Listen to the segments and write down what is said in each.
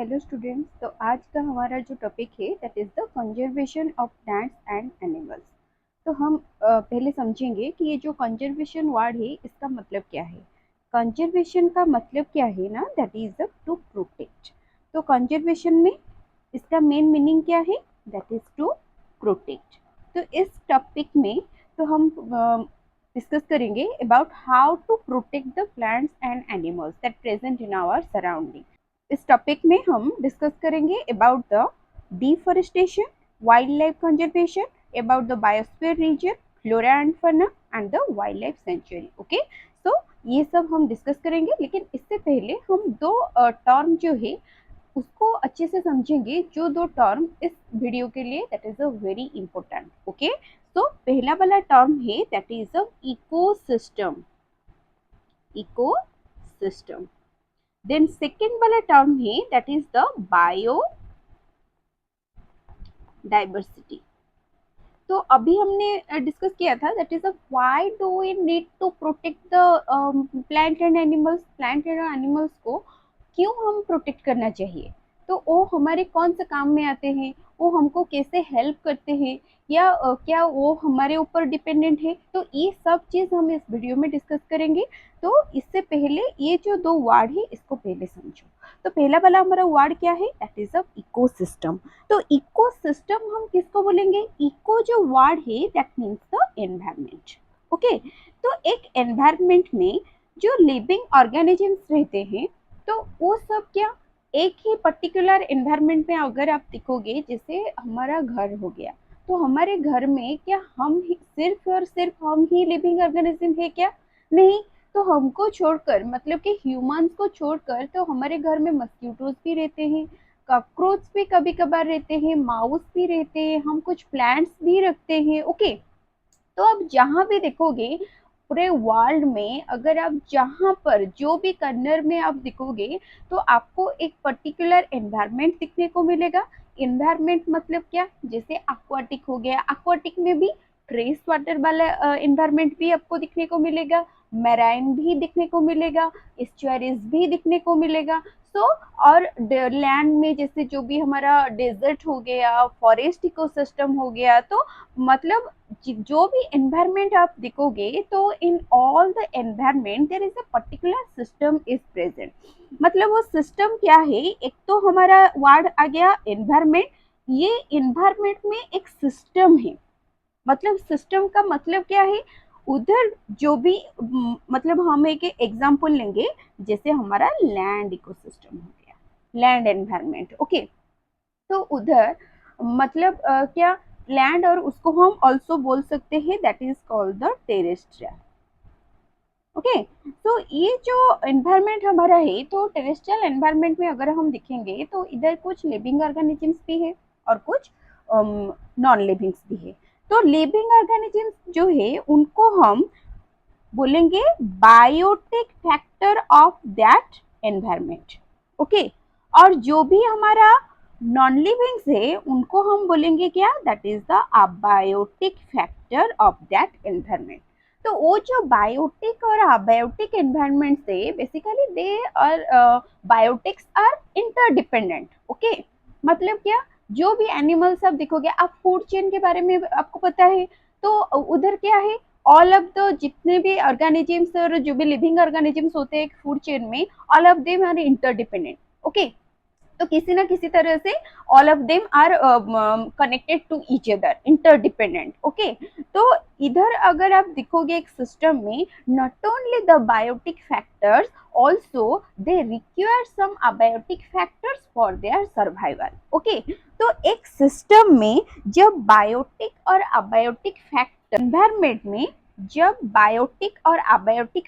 Hello students. तो आज का हमारा जो टॉपिक है that is the conservation of plants and animals. तो हम पहले समझेंगे कि ये जो कंजर्वेशन वर्ड है इसका मतलब क्या है। कंजर्वेशन का मतलब क्या है ना, दैट इज़ टू प्रोटेक्ट। तो कंजर्वेशन में इसका मेन मीनिंग क्या है, दैट इज़ टू प्रोटेक्ट। तो इस टॉपिक में तो हम डिस्कस करेंगे about how to protect the plants and animals that present in our surrounding. इस टॉपिक में हम डिस्कस करेंगे about the deforestation, wild life conservation, about the biosphere region, flora and fauna and the wild life sanctuary. Okay, so ये सब हम discuss करेंगे, लेकिन इससे पहले हम दो टर्म जो है उसको अच्छे से समझेंगे। जो दो टर्म इस वीडियो के लिए that is a very important. Okay, तो पहला वाला टर्म है that is a ecosystem. Ecosystem. Then second वाला टर्म है दैट इज द बायोडाइवर्सिटी। तो अभी हमने डिस्कस किया था that is why do we need to protect the plant and animals को क्यों हम प्रोटेक्ट करना चाहिए। तो वो हमारे कौन से काम में आते हैं, वो हमको कैसे हेल्प करते हैं, या क्या वो हमारे ऊपर डिपेंडेंट है। तो ये सब चीज़ हम इस वीडियो में डिस्कस करेंगे। तो इससे पहले ये जो दो वर्ड है इसको पहले समझो। तो पहला वाला हमारा वर्ड क्या है, दैट इज अ इकोसिस्टम। तो इकोसिस्टम हम किसको बोलेंगे, इको जो वर्ड है that means the environment. Okay, तो एक एनवायरनमेंट में जो लिविंग ऑर्गेनिजम्स रहते हैं तो वो सब क्या एक ही पर्टिकुलर एनवायरनमेंट में, अगर आप देखोगे जैसे हमारा घर हो गया, तो हमारे घर में क्या हम ही सिर्फ और सिर्फ हम ही लिविंग ऑर्गेनिज्म है क्या, नहीं। तो हमको छोड़कर, मतलब कि ह्यूमंस को छोड़कर, तो हमारे घर में मस्किटोज भी रहते हैं, कॉकरोच भी कभी कभार रहते हैं, माउस भी रहते हैं, हम कुछ प्लांट्स भी रखते हैं। ओके, तो आप जहाँ भी देखोगे पूरे वर्ल्ड में, अगर आप जहाँ पर जो भी कॉर्नर में आप देखोगे तो आपको एक पर्टिकुलर एनवायरनमेंट दिखने को मिलेगा। एनवायरनमेंट मतलब क्या, जैसे एक्वाटिक हो गया, एक्वाटिक में भी ट्रेस वाटर वाला एनवायरनमेंट भी आपको दिखने को मिलेगा, मैराइन भी दिखने को मिलेगा, एस्चुअरीज भी दिखने को मिलेगा। सो और लैंड में जैसे जो भी हमारा डेजर्ट हो गया, फॉरेस्ट इकोसिस्टम हो गया, तो मतलब जो भी एनवायरनमेंट आप देखोगे तो in all the environment there is a particular system is present. मतलब वो सिस्टम क्या है, एक तो हमारा वर्ड आ गया एनवायरनमेंट। ये एनवायरनमेंट में एक सिस्टम है। मतलब सिस्टम का मतलब क्या है, उधर जो भी मतलब हम एक एग्जांपल लेंगे, जैसे हमारा लैंड इकोसिस्टम हो गया, लैंड एनवायरनमेंट। ओके, तो उधर मतलब क्या लैंड, और उसको हम ऑल्सो बोल सकते हैं that is called the terrestrial. Okay, तो ये जो एनवायरनमेंट हमारा है, तो टेरेस्ट्रियल एनवायरनमेंट में अगर हम देखेंगे तो इधर कुछ लिविंग ऑर्गेनिजम्स भी है और कुछ नॉन लिविंग्स भी है। तो लिविंग ऑर्गेनिजम्स जो है उनको हम बोलेंगे biotic factor of that environment. Okay, और जो भी हमारा नॉन लिविंग्स है उनको हम बोलेंगे क्या, that is the abiotic factor of that environment. तो वो जो बायोटिक और अबायोटिक एनवायरनमेंट से बेसिकली दे और बायोटिक्स आर इंटरडिपेंडेंट। ओके, मतलब क्या, जो भी एनिमल्स आप देखोगे, आप फूड चेन के बारे में आपको पता है, तो उधर क्या है, ऑल ऑफ द जितने भी ऑर्गेनिजम्स और जो भी लिविंग ऑर्गेनिजम्स होते हैं फूड चेन में, all of them are interdependent. Okay, तो किसी ना किसी तरह से all of them are connected to each other, interdependent. Okay, तो इधर अगर आप देखोगे एक सिस्टम में, not only the biotic factors, also they require some abiotic factors for their survival. Okay, तो एक सिस्टम में जब बायोटिक और अबायोटिक फैक्टर एनवायरमेंट में, जब बायोटिक और अबायोटिक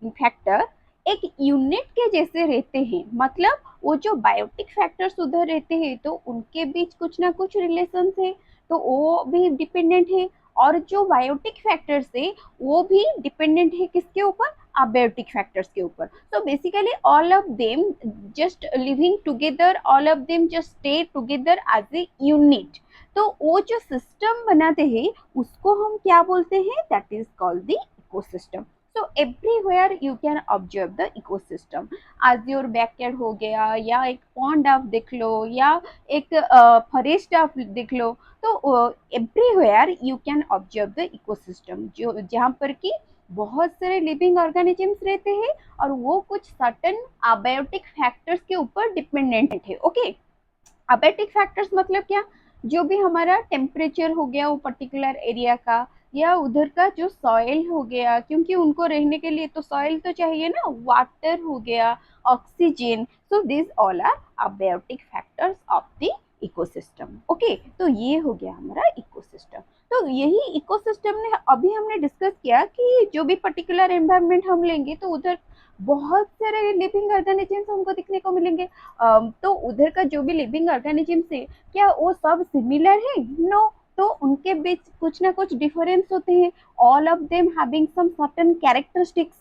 फैक्टर एक यूनिट के जैसे रहते हैं, मतलब वो जो बायोटिक फैक्टर्स उधर रहते हैं तो उनके बीच कुछ ना कुछ रिलेशन है, तो वो भी डिपेंडेंट है। और जो बायोटिक फैक्टर्स है वो भी डिपेंडेंट है किसके ऊपर, अबायोटिक फैक्टर्स के ऊपर। so basically all of them just living together, all of them just stay together as a unit। तो वो जो सिस्टम बनाते हैं उसको हम क्या बोलते हैं, that is called the ecosystem. So everywhere you can observe the ecosystem. आज योर बैकयार्ड हो गया, या एक पॉन्ड आप देख लो, या एक फॉरेस्ट आप देख लो, तो everywhere you can observe the ecosystem, जो जहाँ पर कि बहुत सारे लिविंग ऑर्गेनिजम्स रहते हैं और वो कुछ सर्टन अबायोटिक फैक्टर्स के ऊपर डिपेंडेंट है। ओके, अबायोटिक फैक्टर्स मतलब क्या, जो भी हमारा टेम्परेचर हो गया वो पर्टिकुलर एरिया का, या उधर का जो सॉइल हो गया, क्योंकि उनको रहने के लिए तो सॉइल तो चाहिए ना, वाटर हो गया, oxygen, so this all are abiotic factors of the ecosystem. Okay, तो ये हो गया हमारा इकोसिस्टम। तो यही इकोसिस्टम ने अभी हमने डिस्कस किया कि जो भी पर्टिकुलर एनवायरनमेंट हम लेंगे तो उधर बहुत सारे लिविंग ऑर्गेनिजम्स हमको दिखने को मिलेंगे। तो उधर का जो भी लिविंग ऑर्गेनिजम्स है, क्या वो सब सिमिलर है? नो, तो उनके बीच कुछ ना कुछ डिफरेंस होते हैं। All of them having some certain characteristics.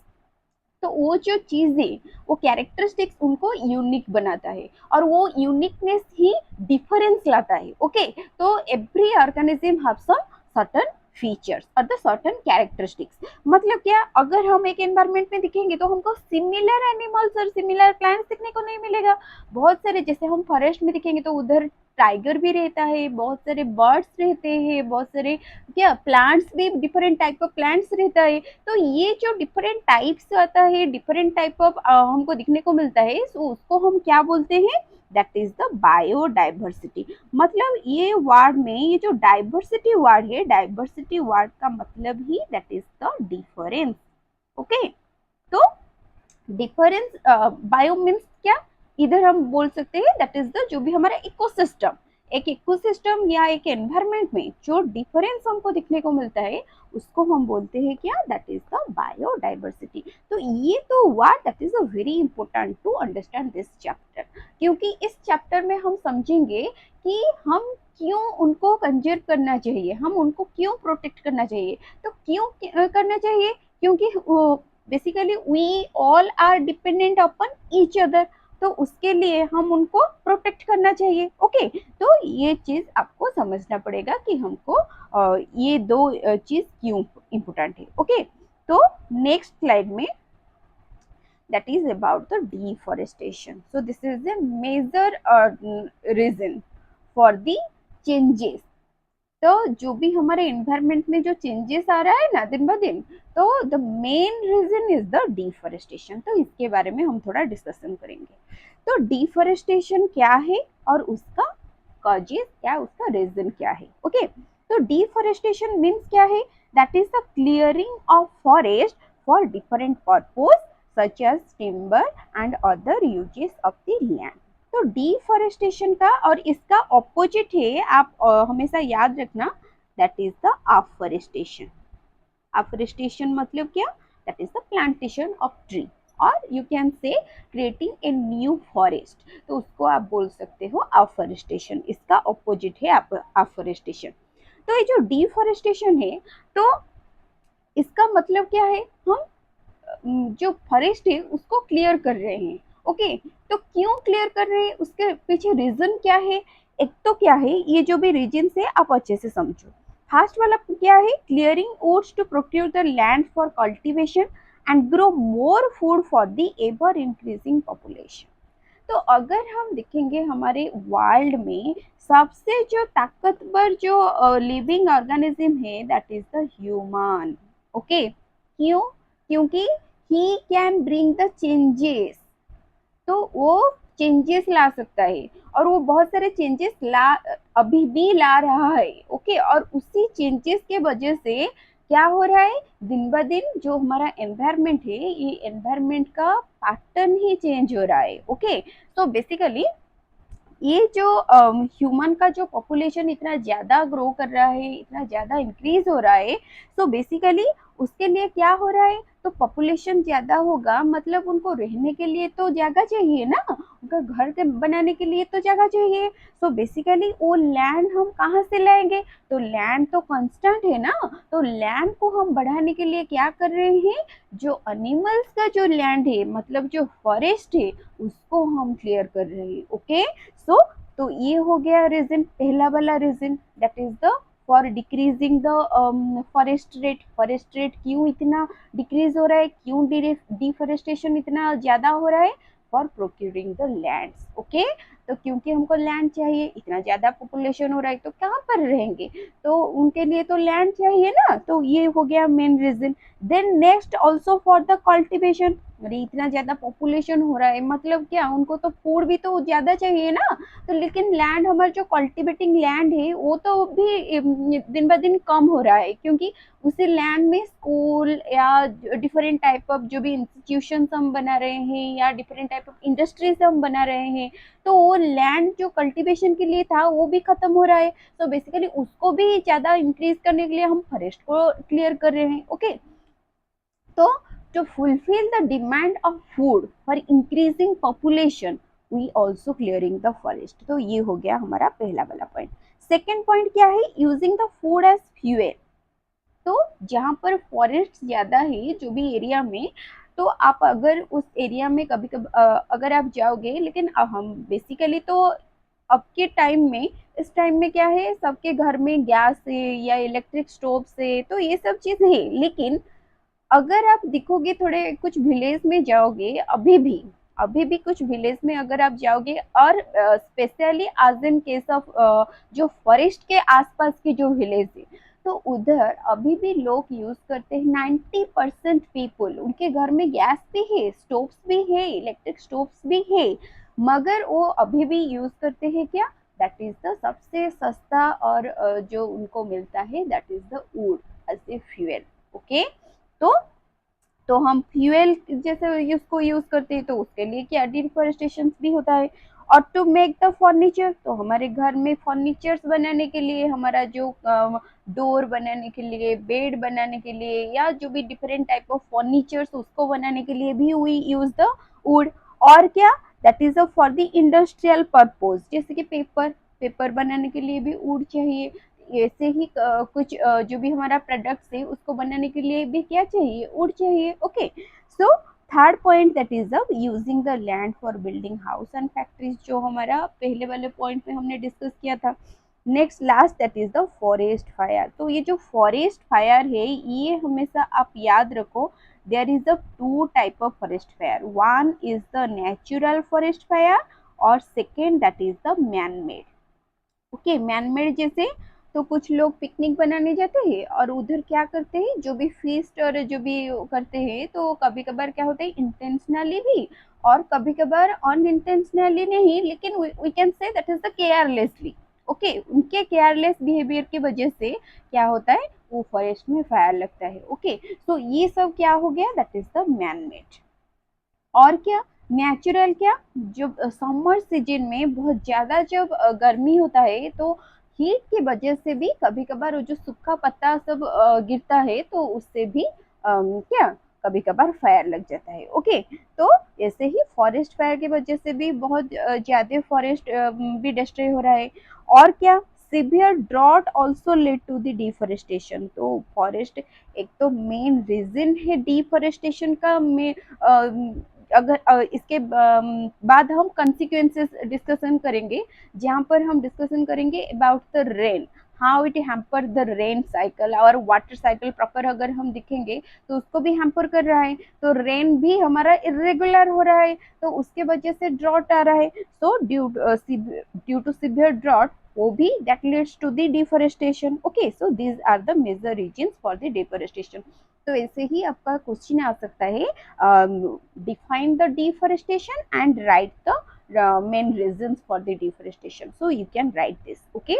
तो वो जो चीज है, वो कैरेक्टरिस्टिक्स उनको यूनिक बनाता है, और वो यूनिकनेस ही डिफरेंस लाता है। ओके, तो every organism have some certain features और द सर्टेन कैरेक्टरिस्टिक्स। मतलब क्या, अगर हम एक एनवायरनमेंट में दिखेंगे तो हमको सिमिलर एनिमल्स और सिमिलर प्लांट्स दिखने को नहीं मिलेगा। बहुत सारे, जैसे हम फॉरेस्ट में दिखेंगे तो उधर टाइगर भी रहता है, बहुत सारे बर्ड्स रहते हैं, बहुत सारे क्या प्लांट्स भी, डिफरेंट टाइप ऑफ प्लांट्स रहता है। तो ये जो डिफरेंट टाइप्स आता है, डिफरेंट टाइप ऑफ हमको दिखने को मिलता है, so उसको हम क्या बोलते हैं? That is the biodiversity. मतलब ये वर्ड में, ये जो डाइवर्सिटी वर्ड है, डाइवर्सिटी वर्ड का मतलब ही that is the difference. Okay, तो डिफरेंस, बायो मीन्स क्या, इधर हम बोल सकते हैं दैट इज द जो भी हमारा इकोसिस्टम, एक इकोसिस्टम या एक एनवायरनमेंट में जो डिफरेंस हमको दिखने को मिलता है उसको हम बोलते हैं क्या? That is the biodiversity. तो ये तो word that is a very important to understand this chapter, क्योंकि इस चैप्टर में हम समझेंगे कि हम क्यों उनको कंजर्व करना चाहिए, हम उनको क्यों प्रोटेक्ट करना चाहिए। तो क्यों करना चाहिए? क्योंकि basically we all are dependent upon each other, तो उसके लिए हम उनको प्रोटेक्ट करना चाहिए। ओके, तो ये चीज आपको समझना पड़ेगा कि हमको ये दो चीज क्यों इम्पोर्टेंट है। ओके, तो नेक्स्ट स्लाइड में that is about the deforestation. So this is the major reason for the changes। तो जो भी हमारे एनवायरनमेंट में जो चेंजेस आ रहा है ना दिन ब दिन, तो the main reason is the deforestation. तो इसके बारे में हम थोड़ा डिस्कशन करेंगे। तो डिफॉरेस्टेशन क्या है और उसका कॉजेस क्या, उसका रीजन क्या है। ओके, तो डिफॉरेस्टेशन मीन्स क्या है? That is the clearing of forest for different purpose such as timber and other uses of the land. तो डिफॉरेस्टेशन का और इसका ऑपोजिट है, आप हमेशा याद रखना, that is the afforestation. Afforestation मतलब क्या? That is the plantation of tree, और you can say creating a new forest, तो उसको आप बोल सकते हो अफॉरेस्टेशन। इसका ऑपोजिट है अफॉरेस्टेशन। तो ये जो डिफॉरेस्टेशन है, तो इसका मतलब क्या है? हम जो फॉरेस्ट है उसको क्लियर कर रहे हैं। ओके, तो क्यों क्लियर कर रहे हैं, उसके पीछे रीजन क्या है? एक तो क्या है, ये जो भी रीजन है आप अच्छे से समझो। फर्स्ट वाला क्या है? Clearing woods to procure the land for cultivation and grow more food for the ever increasing population. तो अगर हम देखेंगे हमारे वर्ल्ड में सबसे जो ताकतवर जो लिविंग ऑर्गेनिज्म है, that is the human. Okay, क्यों? क्योंकि he can bring the changes, तो वो चेंजेस ला सकता है, और वो बहुत सारे चेंजेस ला, अभी भी ला रहा है। ओके, और उसी चेंजेस के वजह से क्या हो रहा है, दिन ब दिन जो हमारा एनवायरनमेंट है, ये एनवायरनमेंट का पैटर्न ही चेंज हो रहा है। ओके, तो बेसिकली ये जो ह्यूमन का जो पॉपुलेशन इतना ज़्यादा ग्रो कर रहा है, इतना ज़्यादा इंक्रीज हो रहा है, तो बेसिकली उसके लिए क्या हो रहा है? तो पॉपुलेशन ज़्यादा होगा, मतलब उनको रहने के लिए तो जगह चाहिए ना, उनका घर के बनाने के लिए तो जगह चाहिए। सो बेसिकली वो लैंड हम कहाँ से लाएंगे? तो लैंड तो कांस्टेंट है ना, तो लैंड को हम बढ़ाने के लिए क्या कर रहे हैं? जो एनिमल्स का जो लैंड है, मतलब जो फॉरेस्ट है, उसको हम क्लियर कर रहे हैं। ओके, सो तो ये हो गया रीजन, पहला वाला reason, that is the for decreasing the forest rate क्यों इतना डिक्रीज हो रहा है, क्यों डिफॉरेस्टेशन इतना ज़्यादा हो रहा है, for procuring the lands. Okay, तो क्योंकि हमको लैंड चाहिए, इतना ज़्यादा पॉपुलेशन हो रहा है तो कहाँ पर रहेंगे, तो उनके लिए तो लैंड चाहिए ना, तो ये हो गया main reason. Then next also for the cultivation, अरे इतना ज़्यादा पॉपुलेशन हो रहा है मतलब क्या, उनको तो फूड भी तो ज़्यादा चाहिए ना, तो लेकिन लैंड हमारा जो कल्टिवेटिंग लैंड है वो तो भी दिन ब दिन कम हो रहा है, क्योंकि उसी लैंड में स्कूल या डिफरेंट टाइप ऑफ जो भी इंस्टीट्यूशन हम बना रहे हैं या डिफरेंट टाइप ऑफ इंडस्ट्रीज हम बना रहे हैं, तो वो लैंड जो कल्टीवेशन के लिए था वो भी खत्म हो रहा है। तो बेसिकली उसको भी ज़्यादा इंक्रीज करने के लिए हम फॉरेस्ट को क्लियर कर रहे हैं। ओके, तो to fulfill the demand of food for increasing population we also clearing the forest। तो ये हो गया हमारा पहला वाला पॉइंट। सेकेंड पॉइंट क्या है, using the food as fuel. तो जहाँ पर फॉरेस्ट ज़्यादा है जो भी एरिया में, तो आप अगर उस एरिया में कभी कभी अगर आप जाओगे, लेकिन हम बेसिकली तो अब के टाइम में, इस टाइम में क्या है, सबके घर में गैस है या इलेक्ट्रिक स्टोव से, तो ये सब चीज़ है, लेकिन अगर आप दिखोगे थोड़े कुछ विलेज में जाओगे, अभी भी कुछ विलेज में अगर आप जाओगे, और स्पेशली आज इन केस ऑफ जो फॉरेस्ट के आसपास के जो विलेज है, तो उधर अभी भी लोग यूज करते हैं। 90% पीपल उनके घर में गैस भी है, स्टोव्स भी है, इलेक्ट्रिक स्टोव्स भी है, मगर वो अभी भी यूज करते हैं क्या, दैट इज द सबसे सस्ता और जो उनको मिलता है that is the wood as a fuel. Okay, तो हम फ्यूएल जैसे उसको यूज करते हैं, तो उसके लिए क्या डिफॉरेस्टेशन भी होता है। और टू मेक द फर्नीचर, तो हमारे घर में फर्नीचर्स बनाने के लिए, हमारा जो डोर बनाने के लिए, बेड बनाने के लिए, या जो भी डिफरेंट टाइप ऑफ फर्नीचर्स उसको बनाने के लिए भी वी यूज द वुड। और क्या, that is for the industrial purpose, जैसे कि पेपर बनाने के लिए भी वुड चाहिए। ऐसे ही कुछ जो भी हमारा प्रोडक्ट्स है उसको बनाने के लिए भी क्या चाहिए, वुड चाहिए। Okay, so third point that is the using the land for building house and factories, जो हमारा पहले वाले पॉइंट में हमने डिस्कस किया था। Next last that is the forest fire. तो ये जो फॉरेस्ट फायर है ये हमेशा आप याद रखो, there is a two type of forest fire, one is the natural forest fire और second that is the man made. Okay, man made जैसे, तो कुछ लोग पिकनिक बनाने जाते हैं और उधर क्या करते हैं, जो भी फीस्ट और जो भी करते हैं, तो कभी कभार क्या होता है इंटेंशनली भी और कभी कभार अनइंटेंशनली नहीं, लेकिन we can say that is the carelessly. Okay, उनके केयरलेस बिहेवियर की वजह से क्या होता है, वो फॉरेस्ट में फायर लगता है। ओके, तो ये सब क्या हो गया, that is the man made. और क्या, नेचुरल क्या, जब समर सीजन में बहुत ज़्यादा जब गर्मी होता है, तो हीट की वजह से भी कभी कभार वो जो सूखा पत्ता सब गिरता है, तो उससे भी क्या कभी कभार फायर लग जाता है। ओके, तो ऐसे ही फॉरेस्ट फायर की वजह से भी बहुत ज़्यादा फॉरेस्ट भी डिस्ट्रॉय हो रहा है। और क्या, severe drought also led to the deforestation. तो फॉरेस्ट एक तो मेन रीजन है डिफॉरेस्टेशन का, में अगर इसके बाद हम कंसिक्वेंसेस डिस्कशन करेंगे, जहाँ पर हम डिस्कशन करेंगे about the rain, how it hamper the rain cycle और वाटर साइकिल प्रॉपर अगर हम देखेंगे तो उसको भी हैम्पर कर रहा है, तो रेन भी हमारा इरेगुलर हो रहा है, तो उसके वजह से ड्रॉट आ रहा है। So due to severe drought, वो भी that leads to the deforestation. Okay, so these are the major reasons for the deforestation. तो ऐसे ही आपका क्वेश्चन आ सकता है, define the deforestation and write the main reasons for the deforestation, so you can write this। okay,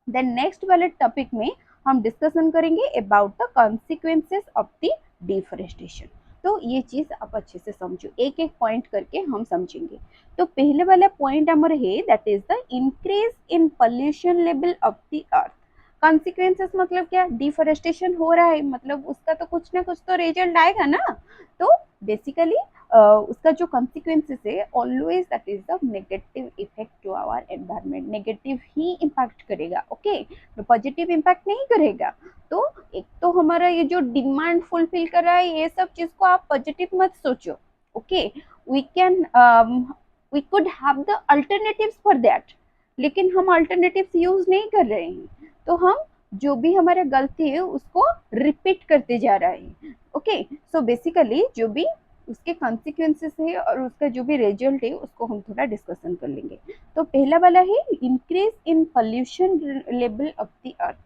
then next वाले topic में हम discussion करेंगे about the consequences of the deforestation. तो ये चीज आप अच्छे से समझो, एक एक पॉइंट करके हम समझेंगे। तो पहले वाला पॉइंट हमारे है that is the increase in pollution level of the earth. Consequences मतलब क्या, डिफॉरेस्टेशन हो रहा है मतलब उसका तो कुछ ना कुछ तो रिजल्ट आएगा ना, तो बेसिकली उसका जो कॉन्सिक्वेंसेस है always that is the negative effect to our environment, negative ही इम्पैक्ट करेगा। ओके, तो पॉजिटिव इम्पैक्ट नहीं करेगा। तो एक तो हमारा ये जो डिमांड फुलफिल कर रहा है, ये सब चीज को आप पॉजिटिव मत सोचो। Okay, we can we could have the alternatives for that, लेकिन हम अल्टरनेटिव्स यूज नहीं कर रहे हैं, तो हम जो भी हमारा गलती है उसको रिपीट करते जा रहा है। ओके, सो बेसिकली जो भी उसके कॉन्सिक्वेंसेस है और उसका जो भी रिजल्ट है उसको हम थोड़ा डिस्कशन कर लेंगे। तो पहला वाला है increase in pollution level of the earth.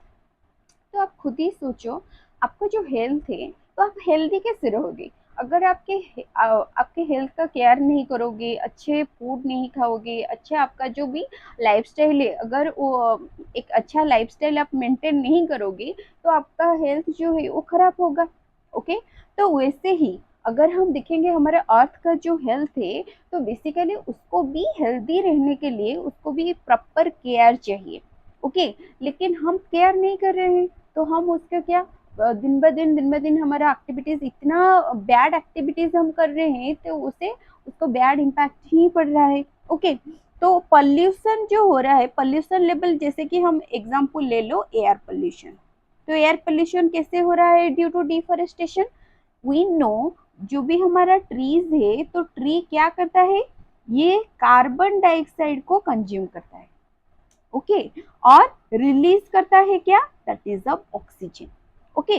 तो आप खुद ही सोचो, आपका जो हेल्थ है तो आप हेल्दी कैसे रहोगे अगर आपके हेल्थ का केयर नहीं करोगे, अच्छे फूड नहीं खाओगे, अच्छा आपका जो भी लाइफस्टाइल है अगर वो एक अच्छा लाइफस्टाइल आप मेंटेन नहीं करोगे तो आपका हेल्थ जो है वो खराब होगा। ओके, तो वैसे ही अगर हम देखेंगे हमारे अर्थ का जो हेल्थ है तो बेसिकली उसको भी हेल्दी रहने के लिए उसको भी प्रॉपर केयर चाहिए। ओके, लेकिन हम केयर नहीं कर रहे हैं तो हम उसका क्या दिन ब दिन हमारा एक्टिविटीज इतना बैड एक्टिविटीज हम कर रहे हैं तो उसे उसको बैड इम्पैक्ट ही पड़ रहा है। ओके, तो पॉल्यूशन जो हो रहा है, पॉल्यूशन लेवल जैसे कि हम एग्जांपल ले लो एयर पॉल्यूशन। तो एयर पॉल्यूशन कैसे हो रहा है? Due to deforestation. We know जो भी हमारा ट्रीज है तो ट्री क्या करता है, ये कार्बन डाइऑक्साइड को कंज्यूम करता है। ओके, और रिलीज करता है क्या? That is the oxygen. Okay,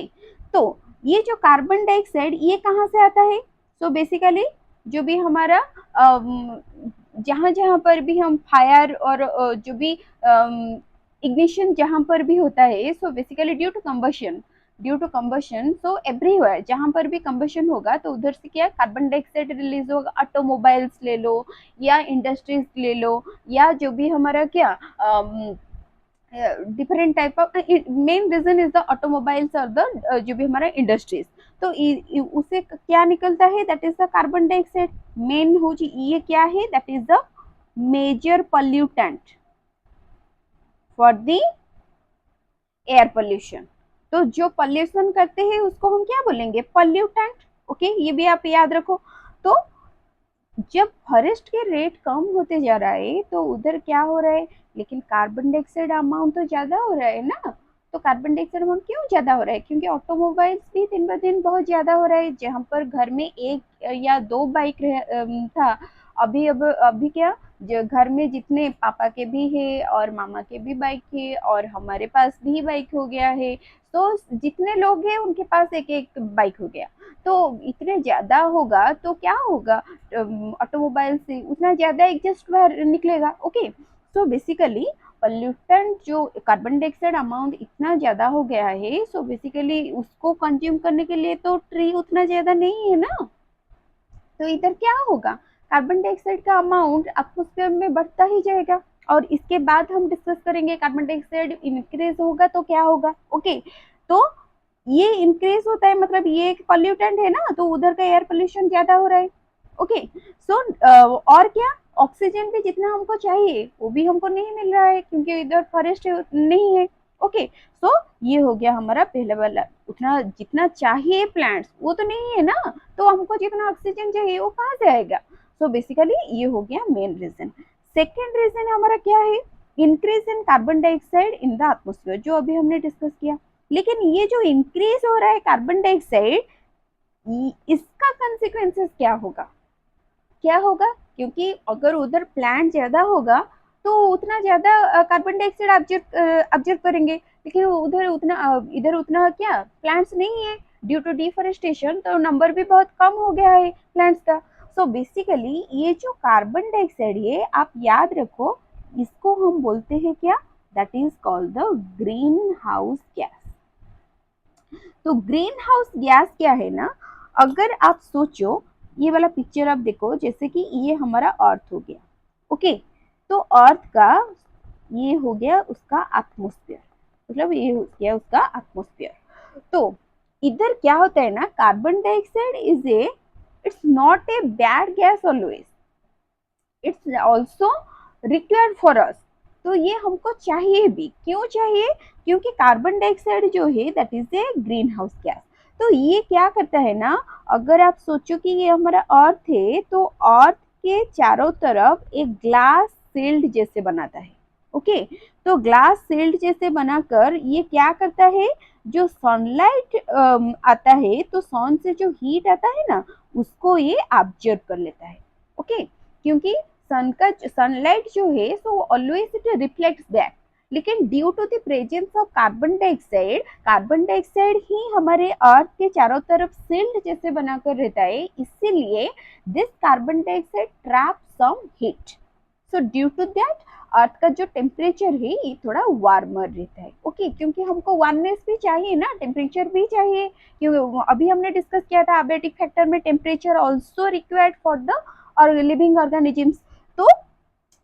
तो ये जो कार्बन डाइऑक्साइड ये कहाँ से आता है? सो बेसिकली जो भी हमारा जहाँ जहाँ पर भी हम फायर और जो भी इग्निशन जहाँ पर भी होता है, so basically due to combustion so everywhere जहाँ पर भी कंबशन होगा तो उधर से क्या कार्बन डाइऑक्साइड रिलीज होगा। ऑटोमोबाइल्स ले लो या इंडस्ट्रीज ले लो या जो भी हमारा क्या different type of main reason is the automobiles और द जो भी हमारा इंडस्ट्रीज। तो उसे क्या निकलता है? That is the carbon dioxide. Main हो जी ये क्या है? That is the major pollutant for the air pollution. तो जो पोल्यूशन करते हैं उसको हम क्या बोलेंगे? पॉल्यूटेंट। ओके, ये भी आप याद रखो। तो जब फॉरेस्ट के रेट कम होते जा रहा है तो उधर क्या हो रहा है? लेकिन कार्बन डाइऑक्साइड अमाउंट तो ज्यादा हो रहा है ना। तो कार्बन डाइऑक्साइड अमाउंट क्यों ज्यादा हो रहा है? क्योंकि ऑटोमोबाइल्स भी दिन ब दिन बहुत ज्यादा हो रहा है। जहाँ पर घर में एक या दो बाइक था, अभी क्या घर में जितने पापा के भी है और मामा के भी बाइक है और हमारे पास भी बाइक हो गया है। तो जितने लोग हैं उनके पास एक एक बाइक हो गया। तो इतने ज्यादा होगा तो क्या होगा? ऑटोमोबाइल से उतना ज्यादा एग्जॉस्ट बाहर निकलेगा। ओके, सो बेसिकली पॉल्यूटेंट जो कार्बन डाइऑक्साइड अमाउंट इतना ज्यादा हो गया है, सो बेसिकली उसको कंज्यूम करने के लिए तो ट्री उतना ज्यादा नहीं है ना। तो इधर क्या होगा? कार्बन डाइऑक्साइड का अमाउंट एटमॉस्फेयर में बढ़ता ही जाएगा। और इसके बाद हम डिस्कस करेंगे कार्बन डाइऑक्साइड इंक्रीज होगा तो क्या होगा। ओके, तो ये इंक्रीज होता है मतलब ये एक पॉल्यूटेंट है ना, तो उधर का एयर पोल्यूशन ज्यादा हो रहा है। ओके, सो और क्या, ऑक्सीजन भी जितना हमको चाहिए वो भी हमको नहीं मिल रहा है क्योंकि इधर फॉरेस्ट नहीं है। ओके, सो ये हो गया हमारा पहला वाला, उतना जितना चाहिए प्लांट्स वो तो नहीं है ना, तो हमको जितना ऑक्सीजन चाहिए वो कहाँ से आएगा? सो बेसिकली ये हो गया मेन रीजन। सेकेंड रीजन हमारा क्या है? Increase in carbon dioxide in the atmosphere, जो अभी हमने डिस्कस किया। लेकिन ये जो इंक्रीज हो रहा है कार्बन डाइऑक्साइड, इसका कंसिक्वेंसेस क्या होगा? क्या होगा? क्योंकि अगर उधर प्लांट ज्यादा होगा तो उतना ज्यादा कार्बन डाइऑक्साइड ऑब्जर्व करेंगे। लेकिन उधर उतना इधर उतना क्या प्लांट्स नहीं है, ड्यू टू डिफॉरेस्टेशन तो नंबर भी बहुत कम हो गया है प्लांट्स का। सो बेसिकली ये जो कार्बन डाइऑक्साइड है आप याद रखो, इसको हम बोलते हैं क्या? That is called the green house gas. तो ग्रीन हाउस गैस क्या है ना, अगर आप सोचो ये वाला पिक्चर आप देखो, जैसे कि ये हमारा अर्थ हो गया। ओके, तो अर्थ का ये हो गया उसका एटमॉस्फेयर, मतलब ये हो गया उसका एटमॉस्फेयर। तो इधर क्या होता है ना, carbon dioxide is A, it's not a bad gas always, it's also required for us. तो ये हमको चाहिए भी। क्यों चाहिए? क्योंकि कार्बन डाइऑक्साइड जो है that is a green house gas. तो ये क्या करता है ना, अगर आप सोचो कि ये हमारा अर्थ है तो अर्थ के चारों तरफ एक ग्लास शील्ड जैसे बनाता है। ओके, तो ग्लास शील्ड जैसे बनाकर ये क्या करता है, जो सनलाइट आता है तो सन से जो हीट आता है ना उसको ये ऑब्जर्व कर लेता है। ओके, क्योंकि सनलाइट जो है so always it reflects back. लेकिन due to the presence of carbon dioxide ही हमारे अर्थ के चारों तरफ शील्ड जैसे बनाकर रहता है, इसीलिए this carbon dioxide trap some heat. So due to that earth का जो टेम्परेचर है ये थोड़ा वार्मर रहता है। ओके, क्योंकि हमको वार्मनेस भी चाहिए ना, टेम्परेचर भी चाहिए, क्योंकि अभी हमने डिस्कस किया था अबेटिक फैक्टर में temperature also required for the और लिविंग ऑर्गेनिजम्स। तो